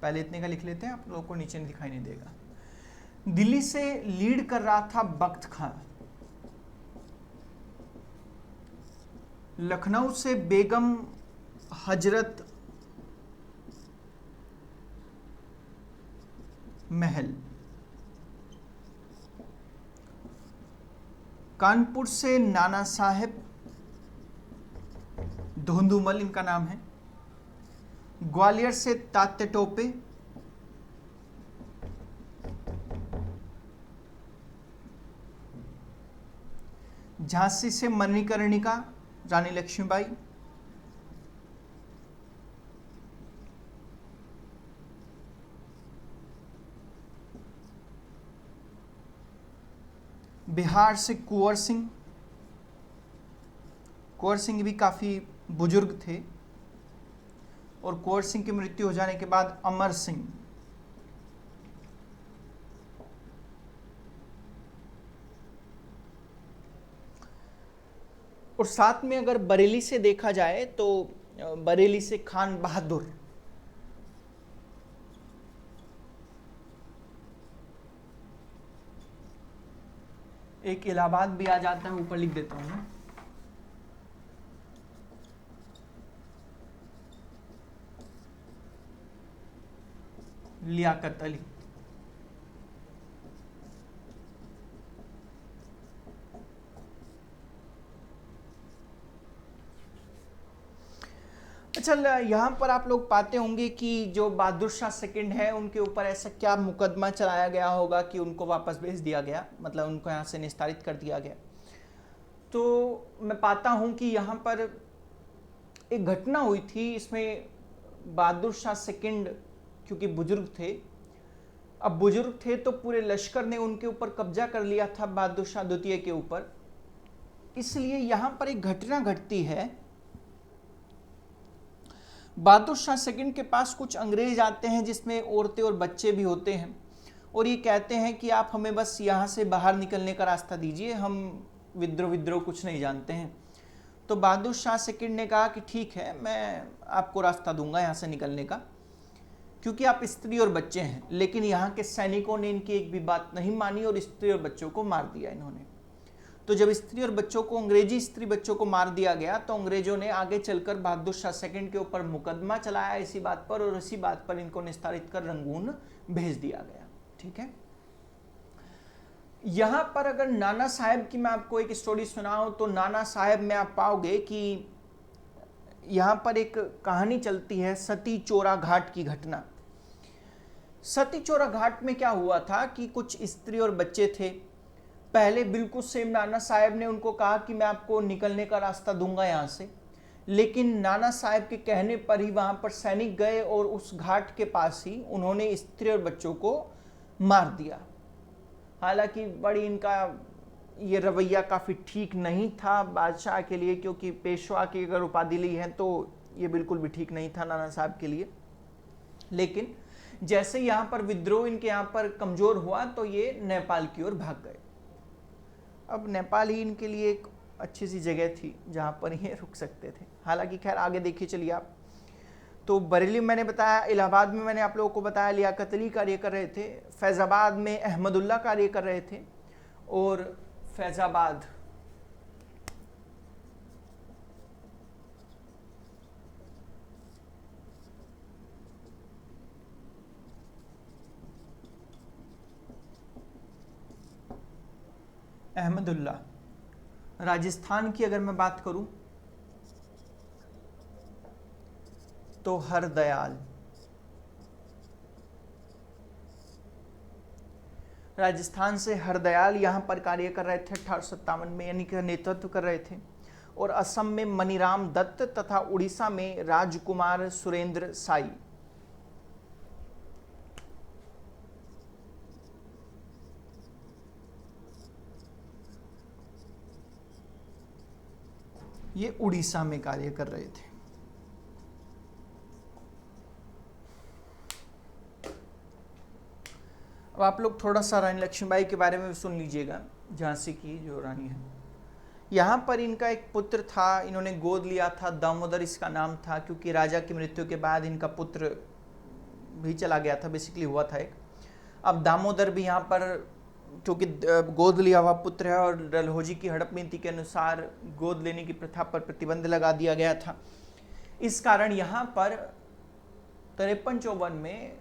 पहले इतने का लिख लेते हैं, आप लोगों को नीचे दिखाई नहीं देगा। दिल्ली से लीड कर रहा था बख्त खां, लखनऊ से बेगम हजरत महल, कानपुर से नाना साहेब धोंधुमल इनका नाम है, ग्वालियर से तात्या टोपे, झांसी से मणिकर्णिका रानी लक्ष्मीबाई, बिहार से कुंवर सिंह, कुंवर सिंह भी काफ़ी बुजुर्ग थे, और कुंवर सिंह की मृत्यु हो जाने के बाद अमर सिंह, और साथ में अगर बरेली से देखा जाए तो बरेली से खान बहादुर। एक इलाहाबाद भी आ जाता है, ऊपर लिख देता हूं मैं। लियाकत अली। अच्छा, यहाँ पर आप लोग पाते होंगे कि जो बहादुर शाह सेकंड है उनके ऊपर ऐसा क्या मुकदमा चलाया गया होगा कि उनको वापस भेज दिया गया, मतलब उनको यहाँ से निस्तारित कर दिया गया। तो मैं पाता हूँ कि यहाँ पर एक घटना हुई थी, इसमें बहादुर शाह सेकंड क्योंकि बुजुर्ग थे, अब बुजुर्ग थे तो पूरे लश्कर ने उनके ऊपर कब्जा कर लिया था बहादुर शाह द्वितीय के ऊपर, इसलिए यहाँ पर एक घटना घटती है। बहादुर शाह सेकंड के पास कुछ अंग्रेज आते हैं जिसमें औरतें और बच्चे भी होते हैं, और ये कहते हैं कि आप हमें बस यहाँ से बाहर निकलने का रास्ता दीजिए, हम विद्रोह कुछ नहीं जानते हैं। तो बहादुर शाह सेकंड ने कहा कि ठीक है, मैं आपको रास्ता दूंगा यहाँ से निकलने का, क्योंकि आप स्त्री और बच्चे हैं। लेकिन यहाँ के सैनिकों ने इनकी एक भी बात नहीं मानी और स्त्री और बच्चों को मार दिया इन्होंने। तो जब स्त्री और बच्चों को, अंग्रेजी स्त्री बच्चों को मार दिया गया, तो अंग्रेजों ने आगे चलकर बहादुर शाह सेकंड के ऊपर मुकदमा चलाया इसी बात पर, और इसी बात पर इनको निस्तारित कर रंगून भेज दिया गया। ठीक है, यहां पर अगर नाना साहब की मैं आपको एक स्टोरी सुनाऊं तो नाना साहब में आप पाओगे कि यहां पर एक कहानी चलती है सती चोरा घाट की घटना। सती चोरा घाट में क्या हुआ था कि कुछ स्त्री और बच्चे थे, पहले बिल्कुल सेम नाना साहब ने उनको कहा कि मैं आपको निकलने का रास्ता दूंगा यहाँ से, लेकिन नाना साहब के कहने पर ही वहाँ पर सैनिक गए और उस घाट के पास ही उन्होंने स्त्री और बच्चों को मार दिया। हालांकि बड़ी इनका ये रवैया काफ़ी ठीक नहीं था बादशाह के लिए, क्योंकि पेशवा की अगर उपाधि ली है तो ये बिल्कुल भी ठीक नहीं था नाना साहब के लिए। लेकिन जैसे यहाँ पर विद्रोह इनके यहाँ पर कमज़ोर हुआ तो ये नेपाल की ओर भाग गए। अब नेपाल ही इनके लिए एक अच्छी सी जगह थी जहाँ पर ये रुक सकते थे। हालांकि खैर आगे देखिए चलिए आप, तो बरेली मैंने बताया, इलाहाबाद में मैंने आप लोगों को बताया लियाकत अली कार्य कर रहे थे, फैज़ाबाद में अहमदुल्ला कार्य कर रहे थे, और फैज़ाबाद अहमदुल्ला। राजस्थान की अगर मैं बात करूं तो हरदयाल। राजस्थान से हरदयाल यहां पर कार्य कर रहे थे 1857 में, यानी कि नेतृत्व कर रहे थे। और असम में मनीराम दत्त तथा उड़ीसा में राजकुमार सुरेंद्र साई। ये उड़ीसा में कार्य कर रहे थे। अब आप लोग थोड़ा सा रानी लक्ष्मीबाई के बारे में सुन लीजिएगा, झांसी की जो रानी है। यहाँ पर इनका एक पुत्र था, इन्होंने गोद लिया था, दामोदर इसका नाम था, क्योंकि राजा की मृत्यु के बाद इनका पुत्र भी चला गया था, बेसिकली हुआ था एक। अब दामोदर भी यहाँ पर क्योंकि गोद लिया हुआ पुत्र है और डलहौजी की हड़प नीति के अनुसार गोद लेने की प्रथा पर प्रतिबंध लगा दिया गया था, इस कारण यहाँ पर 53-54 में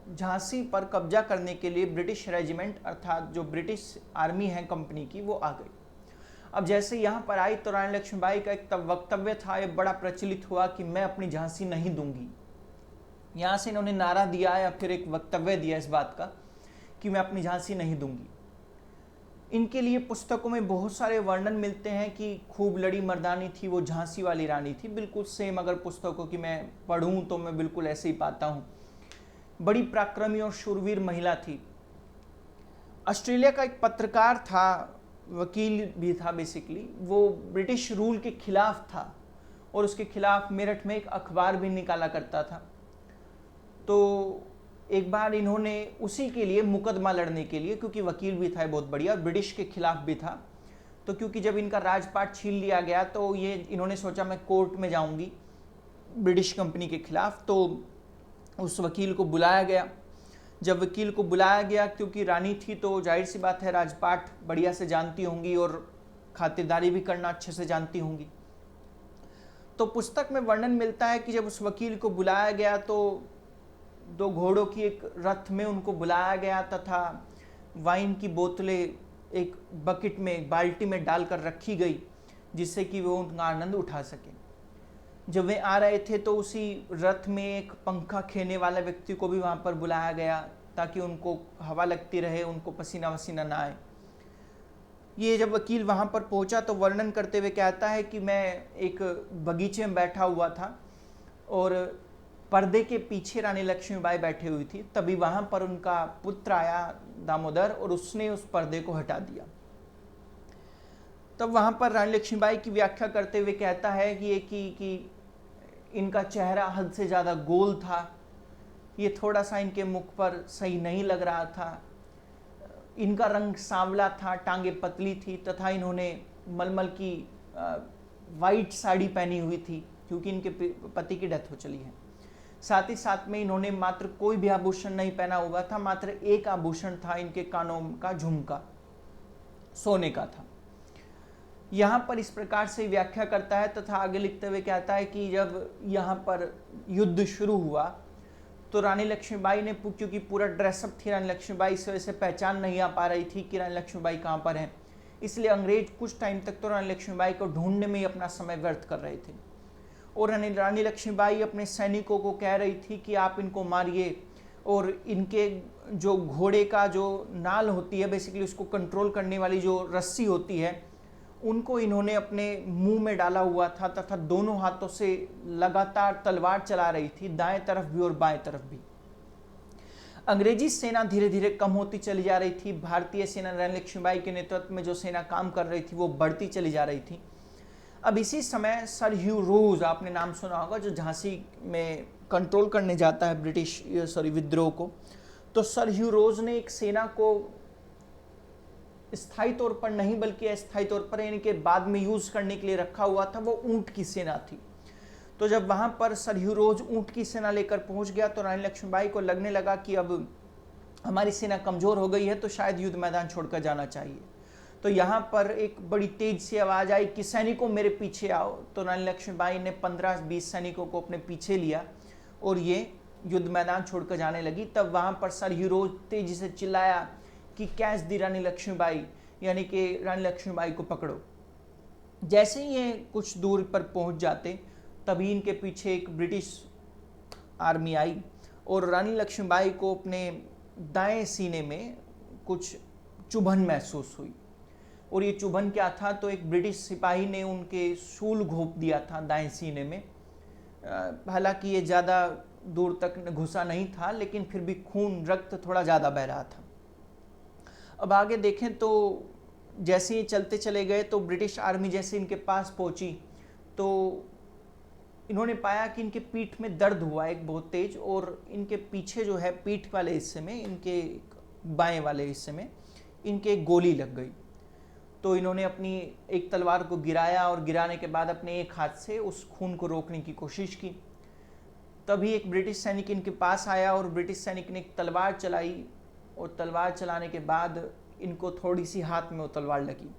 झांसी पर कब्जा करने के लिए ब्रिटिश रेजिमेंट अर्थात जो ब्रिटिश आर्मी है कंपनी की, वो आ गई। अब जैसे यहाँ पर आई तो रानी लक्ष्मीबाई का एक तब वक्तव्य था, ये बड़ा प्रचलित हुआ कि मैं अपनी झांसी नहीं दूंगी। यहाँ से इन्होंने नारा दिया या फिर एक वक्तव्य दिया इस बात का कि मैं अपनी झांसी नहीं दूंगी। इनके लिए पुस्तकों में बहुत सारे वर्णन मिलते हैं कि खूब लड़ी मर्दानी थी, वो झांसी वाली रानी थी, बिल्कुल सेम। अगर पुस्तकों की मैं पढ़ूं तो मैं बिल्कुल ऐसे ही पाता हूं। बड़ी पराक्रमी और शूरवीर महिला थी। ऑस्ट्रेलिया का एक पत्रकार था, वकील भी था बेसिकली, वो ब्रिटिश रूल के खिलाफ था और उसके खिलाफ मेरठ में एक अखबार भी निकाला करता था। तो एक बार इन्होंने उसी के लिए मुकदमा लड़ने के लिए, क्योंकि वकील भी था बहुत बढ़िया और ब्रिटिश के खिलाफ भी था, तो क्योंकि जब इनका राजपाट छीन लिया गया तो ये इन्होंने सोचा मैं कोर्ट में जाऊंगी ब्रिटिश कंपनी के खिलाफ। तो उस वकील को बुलाया गया। जब वकील को बुलाया गया, क्योंकि रानी थी तो जाहिर सी बात है राजपाट बढ़िया से जानती होंगी और खातिरदारी भी करना अच्छे से जानती होंगी। तो पुस्तक में वर्णन मिलता है कि जब उस वकील को बुलाया गया तो 2 घोड़ों की एक रथ में उनको बुलाया गया तथा वाइन की बोतलें एक बकेट में, एक बाल्टी में डालकर रखी गई, जिससे कि वो उनका आनंद उठा सके। जब वे आ रहे थे तो उसी रथ में एक पंखा खेने वाला व्यक्ति को भी वहाँ पर बुलाया गया ताकि उनको हवा लगती रहे, उनको पसीना वसीना ना आए। ये जब वकील वहाँ पर पहुँचा तो वर्णन करते हुए कहता है कि मैं एक बगीचे में बैठा हुआ था और पर्दे के पीछे रानी लक्ष्मीबाई बैठी हुई थी। तभी वहाँ पर उनका पुत्र आया दामोदर और उसने उस पर्दे को हटा दिया। तब वहाँ पर रानी लक्ष्मीबाई की व्याख्या करते हुए कहता है कि इनका चेहरा हद से ज़्यादा गोल था, ये थोड़ा सा इनके मुख पर सही नहीं लग रहा था, इनका रंग सांवला था, टांगे पतली थी तथा इन्होंने मलमल की वाइट साड़ी पहनी हुई थी क्योंकि इनके पति की डेथ हो चली है। साथ ही साथ में इन्होंने मात्र कोई भी आभूषण नहीं पहना हुआ था, मात्र एक आभूषण था इनके कानों का झुमका, सोने का था। यहाँ पर इस प्रकार से व्याख्या करता है तथा आगे लिखते हुए कहता है कि जब यहाँ पर युद्ध शुरू हुआ तो रानी लक्ष्मीबाई ने, क्योंकि पूरा ड्रेसअप थी रानी लक्ष्मीबाई, इस वजह से पहचान नहीं आ पा रही थी कि रानी लक्ष्मीबाई कहाँ पर हैं, इसलिए अंग्रेज कुछ टाइम तक तो रानी लक्ष्मीबाई को ढूंढने में ही अपना समय व्यर्थ कर रहे थे। और रानी लक्ष्मीबाई अपने सैनिकों को कह रही थी कि आप इनको मारिए और इनके जो घोड़े का जो नाल होती है, बेसिकली उसको कंट्रोल करने वाली जो रस्सी होती है, उनको इन्होंने अपने मुंह में डाला हुआ था तथा दोनों हाथों से लगातार तलवार चला रही थी, दाएं तरफ भी और बाएं तरफ भी। अंग्रेजी सेना धीरे धीरे कम होती चली जा रही थी। भारतीय सेना रानी लक्ष्मीबाई के नेतृत्व में जो सेना काम कर रही थी वो बढ़ती चली जा रही थी। अब इसी समय सर ह्यू रोज, आपने नाम सुना होगा, जो झांसी में कंट्रोल करने जाता है विद्रोह को, तो सर ह्यू रोज ने एक सेना को स्थायी तौर पर नहीं बल्कि अस्थायी तौर पर, यानी कि बाद में यूज करने के लिए रखा हुआ था, वो ऊंट की सेना थी। तो जब वहां पर सर ह्यू रोज ऊंट की सेना लेकर पहुंच गया तो रानी लक्ष्मीबाई को लगने लगा कि अब हमारी सेना कमजोर हो गई है तो शायद युद्ध मैदान छोड़कर जाना चाहिए। तो यहाँ पर एक बड़ी तेज सी आवाज आई कि सैनिकों मेरे पीछे आओ। तो रानी लक्ष्मीबाई ने 15-20 सैनिकों को अपने पीछे लिया और ये युद्ध मैदान छोड़कर जाने लगी। तब वहां पर सर ह्यू रोज तेजी से चिल्लाया कि कैच दी रानी लक्ष्मीबाई, यानी कि रानी लक्ष्मीबाई को पकड़ो। जैसे ही ये कुछ दूर पर पहुंच जाते तभी इनके पीछे एक ब्रिटिश आर्मी आई और रानी लक्ष्मीबाई को अपने दाएं सीने में कुछ चुभन महसूस हुई। और ये चुभन क्या था, तो एक ब्रिटिश सिपाही ने उनके शूल घोंप दिया था दाएं सीने में। हालांकि ये ज़्यादा दूर तक घुसा नहीं था, लेकिन फिर भी खून, रक्त थोड़ा ज़्यादा बह रहा था। अब आगे देखें तो जैसे ही चलते चले गए तो ब्रिटिश आर्मी जैसे इनके पास पहुंची तो इन्होंने पाया कि इनके पीठ में दर्द हुआ एक बहुत तेज, और इनके पीछे जो है पीठ वाले हिस्से में, इनके बाएं वाले हिस्से में इनके एक गोली लग गई। तो इन्होंने अपनी एक तलवार को गिराया और गिराने के बाद अपने एक हाथ से उस खून को रोकने की कोशिश की। तभी एक ब्रिटिश सैनिक इनके पास आया और ब्रिटिश सैनिक ने एक तलवार चलाई और तलवार चलाने के बाद इनको थोड़ी सी हाथ में वो तलवार लगी।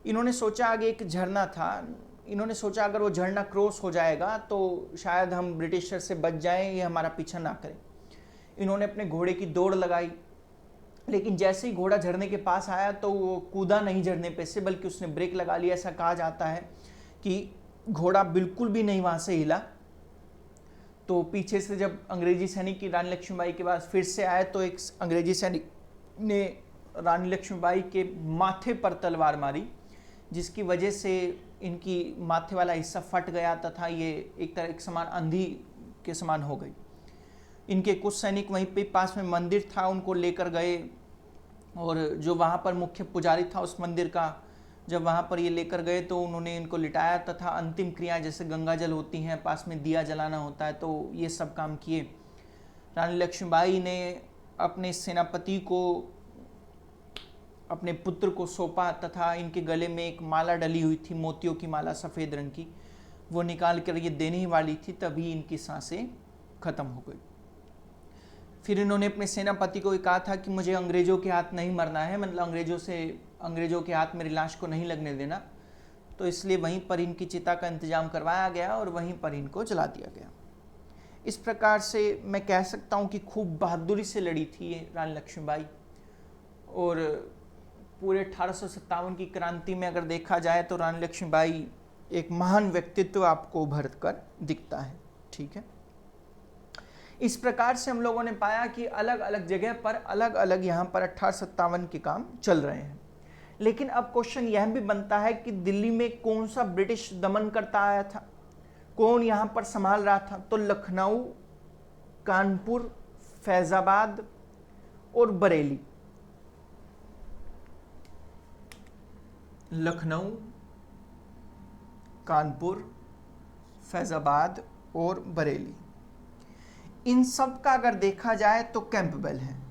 इन्होंने सोचा आगे एक झरना था, इन्होंने सोचा अगर वो झरना क्रॉस हो जाएगा तो शायद हम ब्रिटिशर से बच जाएं, ये हमारा पीछा ना करें। इन्होंने अपने घोड़े की दौड़ लगाई, लेकिन जैसे ही घोड़ा झरने के पास आया तो वो कूदा नहीं झरने पे से, बल्कि उसने ब्रेक लगा लिया। ऐसा कहा जाता है कि घोड़ा बिल्कुल भी नहीं वहाँ से हिला। तो पीछे से जब अंग्रेजी सैनिक की रानी लक्ष्मीबाई के पास फिर से आए तो एक अंग्रेजी सैनिक ने रानी लक्ष्मीबाई के माथे पर तलवार मारी, जिसकी वजह से इनकी माथे वाला हिस्सा फट गया तथा ये एक तरह एक समान अंधी के समान हो गई। इनके कुछ सैनिक वहीं पे पास में मंदिर था, उनको लेकर गए और जो वहाँ पर मुख्य पुजारी था उस मंदिर का, जब वहाँ पर ये लेकर गए तो उन्होंने इनको लिटाया तथा अंतिम क्रिया जैसे गंगा जल होती हैं, पास में दिया जलाना होता है, तो ये सब काम किए। रानी लक्ष्मीबाई ने अपने सेनापति को अपने पुत्र को सौंपा तथा इनके गले में एक माला डली हुई थी, मोतियों की माला सफ़ेद रंग की, वो निकाल कर ये देने ही वाली थी, तभी इनकी सांसें खत्म हो गई। फिर इन्होंने अपने सेनापति को कहा था कि मुझे अंग्रेजों के हाथ नहीं मरना है, मतलब अंग्रेजों के हाथ मेरी लाश को नहीं लगने देना। तो इसलिए वहीं पर इनकी चिता का इंतजाम करवाया गया और वहीं पर इनको जला दिया गया। इस प्रकार से मैं कह सकता हूँ कि खूब बहादुरी से लड़ी थी ये रानी लक्ष्मीबाई। और पूरे 1857 की क्रांति में अगर देखा जाए तो रानी लक्ष्मीबाई एक महान व्यक्तित्व आपको उभर कर दिखता है। ठीक है, इस प्रकार से हम लोगों ने पाया कि अलग अलग जगह पर अलग अलग यहाँ पर 1857 के काम चल रहे हैं। लेकिन अब क्वेश्चन यह भी बनता है कि दिल्ली में कौन सा ब्रिटिश दमन करता आया था, कौन यहाँ पर संभाल रहा था? तो लखनऊ, कानपुर, फैजाबाद और बरेली। लखनऊ, कानपुर, फैजाबाद और बरेली, इन सब का अगर देखा जाए तो कैंपबेल है।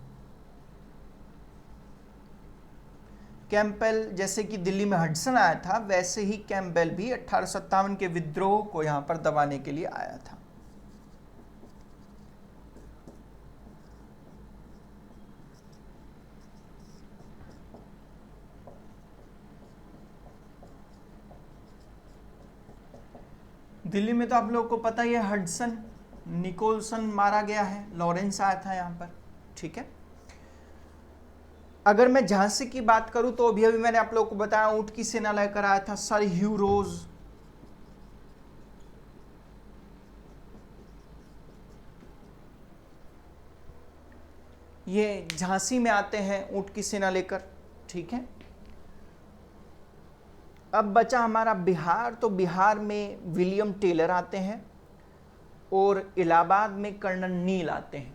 कैंपबेल जैसे कि दिल्ली में हडसन आया था, वैसे ही कैंपबेल भी 1857 के विद्रोह को यहां पर दबाने के लिए आया था। दिल्ली में तो आप लोगों को पता ही है, हडसन, निकोलसन मारा गया है, लॉरेंस आया था यहां पर। ठीक है, अगर मैं झांसी की बात करूं तो अभी अभी मैंने आप लोगों को बताया ऊंट की सेना लेकर आया था सर ह्यू रोज। ये झांसी में आते हैं ऊंट की सेना लेकर। ठीक है, अब बचा हमारा बिहार, तो बिहार में विलियम टेलर आते हैं और इलाहाबाद में कर्नल नील आते हैं।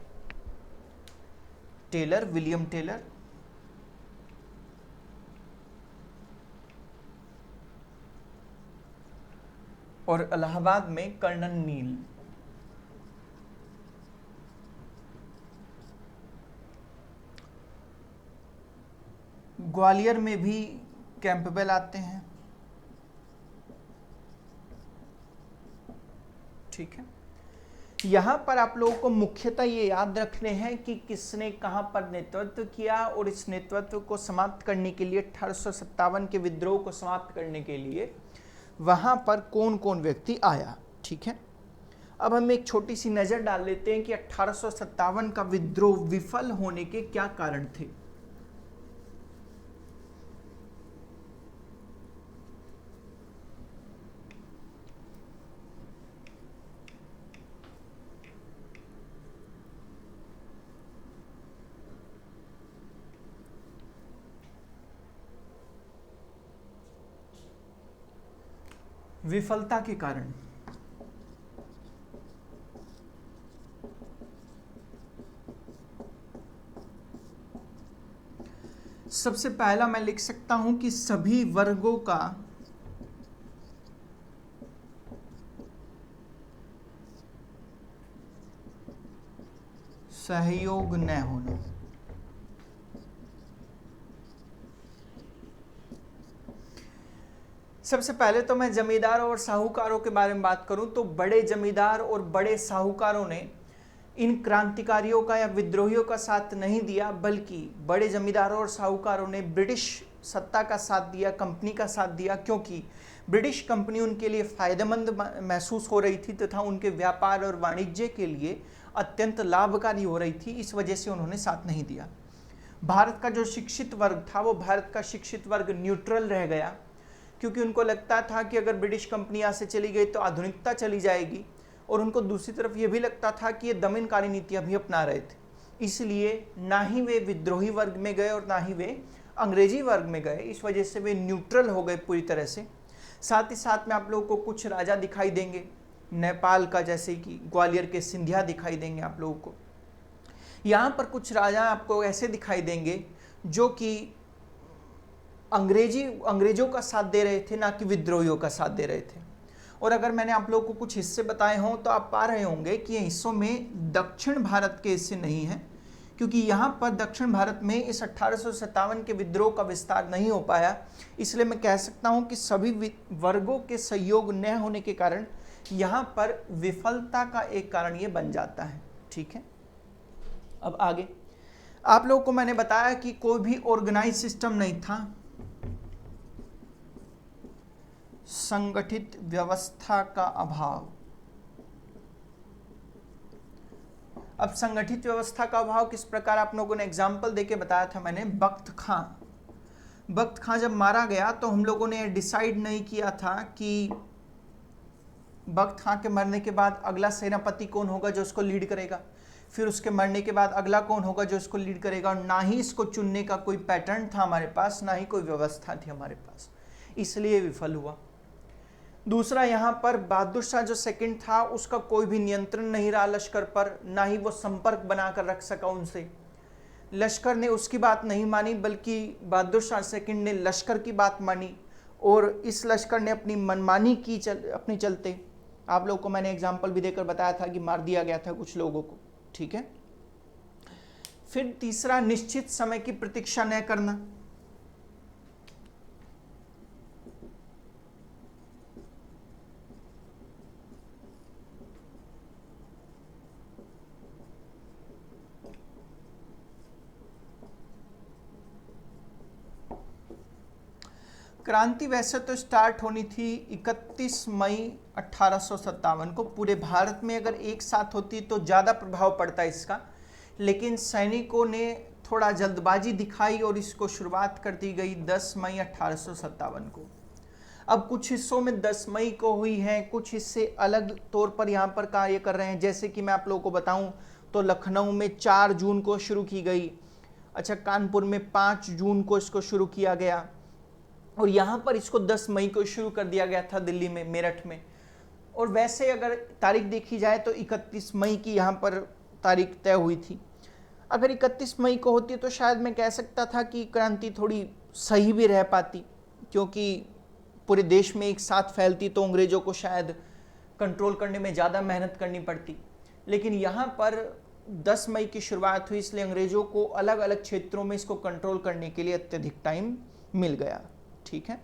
टेलर, विलियम टेलर, और इलाहाबाद में कर्नल नील। ग्वालियर में भी कैंपबेल आते हैं। ठीक है, यहां पर आप लोगों को मुख्यतः ये याद रखने हैं कि किसने कहां पर नेतृत्व किया, और इस नेतृत्व को समाप्त करने के लिए 1857 के विद्रोह को समाप्त करने के लिए वहां पर कौन कौन व्यक्ति आया। ठीक है, अब हम एक छोटी सी नजर डाल लेते हैं कि 1857 का विद्रोह विफल होने के क्या कारण थे। विफलता के कारण सबसे पहला मैं लिख सकता हूं कि सभी वर्गों का सहयोग न होना। सबसे पहले तो मैं जमींदारों और साहूकारों के बारे में बात करूं तो बड़े जमींदार और बड़े साहूकारों ने इन क्रांतिकारियों का या विद्रोहियों का साथ नहीं दिया, बल्कि बड़े जमींदारों और साहूकारों ने ब्रिटिश सत्ता का साथ दिया, कंपनी का साथ दिया, क्योंकि ब्रिटिश कंपनी उनके लिए फायदेमंद महसूस हो रही थी तथा उनके व्यापार और वाणिज्य के लिए अत्यंत लाभकारी हो रही थी। इस वजह से उन्होंने साथ नहीं दिया। भारत का जो शिक्षित वर्ग था वो भारत का शिक्षित वर्ग न्यूट्रल रह गया, क्योंकि उनको लगता था कि अगर ब्रिटिश कंपनी यहाँ से चली गई तो आधुनिकता चली जाएगी, और उनको दूसरी तरफ ये भी लगता था कि ये दमनकारी नीतियाँ भी अपना रहे थे। इसलिए ना ही वे विद्रोही वर्ग में गए और ना ही वे अंग्रेजी वर्ग में गए। इस वजह से वे न्यूट्रल हो गए पूरी तरह से। साथ ही साथ में आप लोगों को कुछ राजा दिखाई देंगे नेपाल का, जैसे कि ग्वालियर के सिंधिया दिखाई देंगे आप लोगों को। यहाँ पर कुछ राजा आपको ऐसे दिखाई देंगे जो कि अंग्रेजों का साथ दे रहे थे, ना कि विद्रोहियों का साथ दे रहे थे। और अगर मैंने आप लोगों को कुछ हिस्से बताए हों तो आप पा रहे होंगे कि ये हिस्सों में दक्षिण भारत के हिस्से नहीं हैं, क्योंकि यहाँ पर दक्षिण भारत में इस 1857 के विद्रोह का विस्तार नहीं हो पाया, इसलिए मैं कह सकता हूँ कि सभी वर्गों के सहयोग न होने के कारण यहाँ पर विफलता का एक कारण ये बन जाता है। ठीक है, अब आगे आप लोगों को मैंने बताया कि कोई भी ऑर्गेनाइज सिस्टम नहीं था, संगठित व्यवस्था का अभाव। अब संगठित व्यवस्था का अभाव किस प्रकार आप लोगों ने एग्जाम्पल देके बताया था मैंने। बख्त खां जब मारा गया तो हम लोगों ने डिसाइड नहीं किया था कि बख्त खां के मरने के बाद अगला सेनापति कौन होगा जो उसको लीड करेगा, फिर उसके मरने के बाद अगला कौन होगा जो उसको लीड करेगा, और ना ही इसको चुनने का कोई पैटर्न था हमारे पास, ना ही कोई व्यवस्था थी हमारे पास, इसलिए विफल हुआ। दूसरा, यहाँ पर बहादुर शाह जो सेकंड था उसका कोई भी नियंत्रण नहीं रहा लश्कर पर, ना ही वो संपर्क बनाकर रख सका उनसे। लश्कर ने उसकी बात नहीं मानी बल्कि बहादुर शाह सेकंड ने लश्कर की बात मानी, और इस लश्कर ने अपनी मनमानी की अपने चलते आप लोगों को मैंने एग्जाम्पल भी देकर बताया था कि मार दिया गया था कुछ लोगों को। ठीक है, फिर तीसरा, निश्चित समय की प्रतीक्षा न करना। क्रांति वैसे तो स्टार्ट होनी थी 31 मई 1857 को। पूरे भारत में अगर एक साथ होती तो ज़्यादा प्रभाव पड़ता इसका, लेकिन सैनिकों ने थोड़ा जल्दबाजी दिखाई और इसको शुरुआत कर दी गई 10 मई 1857 को। अब कुछ हिस्सों में 10 मई को हुई है, कुछ हिस्से अलग तौर पर यहाँ पर कार्य कर रहे हैं। जैसे कि मैं आप लोगों को बताऊँ तो लखनऊ में 4 जून को शुरू की गई, अच्छा कानपुर में 5 जून को इसको शुरू किया गया, और यहाँ पर इसको 10 मई को शुरू कर दिया गया था दिल्ली में, मेरठ में। और वैसे अगर तारीख देखी जाए तो 31 मई की यहाँ पर तारीख तय हुई थी। अगर 31 मई को होती तो शायद मैं कह सकता था कि क्रांति थोड़ी सही भी रह पाती, क्योंकि पूरे देश में एक साथ फैलती तो अंग्रेज़ों को शायद कंट्रोल करने में ज़्यादा मेहनत करनी पड़ती। लेकिन यहाँ पर 10 मई की शुरुआत हुई, इसलिए अंग्रेज़ों को अलग अलग क्षेत्रों में इसको कंट्रोल करने के लिए अत्यधिक टाइम मिल गया। ठीक है,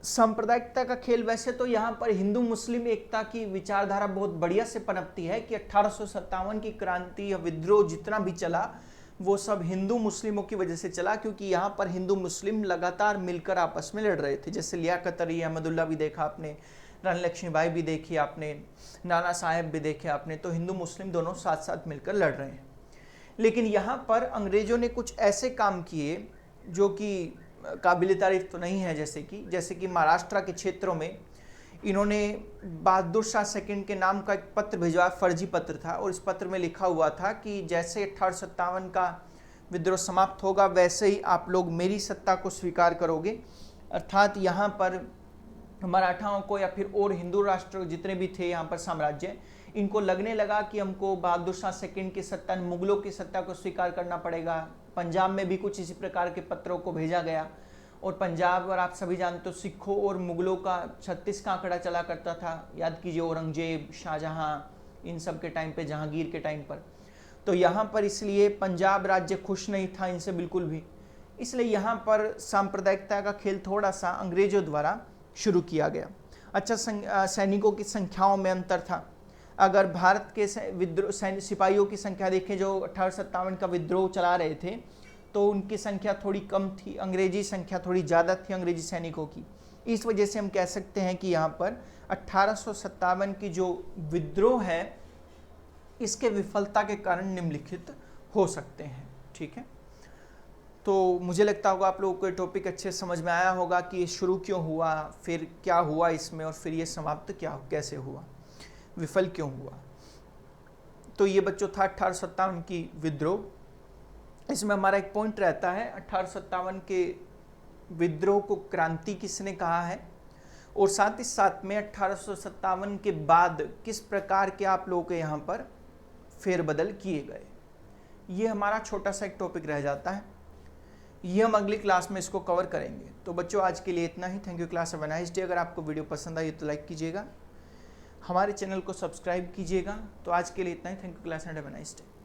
सांप्रदायिकता का खेल। वैसे तो यहाँ पर हिंदू मुस्लिम एकता की विचारधारा बहुत बढ़िया से पनपती है कि 1857 की क्रांति या विद्रोह जितना भी चला वो सब हिंदू मुस्लिमों की वजह से चला, क्योंकि यहाँ पर हिंदू मुस्लिम लगातार मिलकर आपस में लड़ रहे थे। जैसे लियाकत अली अहमदुल्ला भी देखा आपने, रानी लक्ष्मीबाई भी देखी आपने, नाना साहेब भी देखे आपने, तो हिंदू मुस्लिम दोनों साथ साथ मिलकर लड़ रहे हैं। लेकिन यहाँ पर अंग्रेजों ने कुछ ऐसे काम किए जो कि काबिल तारीफ तो नहीं है, जैसे कि महाराष्ट्र के क्षेत्रों में इन्होंने बहादुर शाह सेकंड के नाम का एक पत्र भिजवाया, फर्जी पत्र था, और इस पत्र में लिखा हुआ था कि जैसे 1857 का विद्रोह समाप्त होगा वैसे ही आप लोग मेरी सत्ता को स्वीकार करोगे। अर्थात यहाँ पर मराठाओं को या फिर और हिंदू राष्ट्र जितने भी थे यहाँ पर साम्राज्य, इनको लगने लगा कि हमको बहादुर शाह सेकंड की सत्ता, मुगलों की सत्ता को स्वीकार करना पड़ेगा। पंजाब में भी कुछ इसी प्रकार के पत्रों को भेजा गया, और पंजाब, और आप सभी जानते हो, सिखों और मुगलों का 36 का आंकड़ा चला करता था। याद कीजिए औरंगजेब, शाहजहां, इन सब के टाइम पे, जहांगीर के टाइम पर। तो यहाँ पर इसलिए पंजाब राज्य खुश नहीं था इनसे बिल्कुल भी, इसलिए यहाँ पर सांप्रदायिकता का खेल थोड़ा सा अंग्रेजों द्वारा शुरू किया गया। अच्छा, सैनिकों की संख्याओं में अंतर था। अगर भारत के सिपाहियों की संख्या देखें जो 1857 का विद्रोह चला रहे थे, तो उनकी संख्या थोड़ी कम थी, अंग्रेजी संख्या थोड़ी ज़्यादा थी अंग्रेजी सैनिकों की। इस वजह से हम कह सकते हैं कि यहाँ पर 1857 की जो विद्रोह है इसके विफलता के कारण निम्नलिखित हो सकते हैं। ठीक है, तो मुझे लगता होगा आप लोगों को ये टॉपिक अच्छे समझ में आया होगा कि ये शुरू क्यों हुआ, फिर क्या हुआ इसमें, और फिर ये समाप्त कैसे हुआ, विफल क्यों हुआ। तो ये बच्चों था 1857 की विद्रोह। इसमें हमारा एक पॉइंट रहता है, 1857 के विद्रोह को क्रांति किसने कहा है, और साथ ही साथ में 1857 के बाद किस प्रकार के आप लोगों के यहाँ पर फेरबदल किए गए। ये हमारा छोटा सा एक टॉपिक रह जाता है, ये हम अगली क्लास में इसको कवर करेंगे। तो बच्चों आज के लिए इतना ही। Thank you class, have a nice day. अगर आपको वीडियो पसंद आई तो लाइक कीजिएगा, हमारे चैनल को सब्सक्राइब कीजिएगा। तो आज के लिए इतना ही। Thank you class and have a nice day.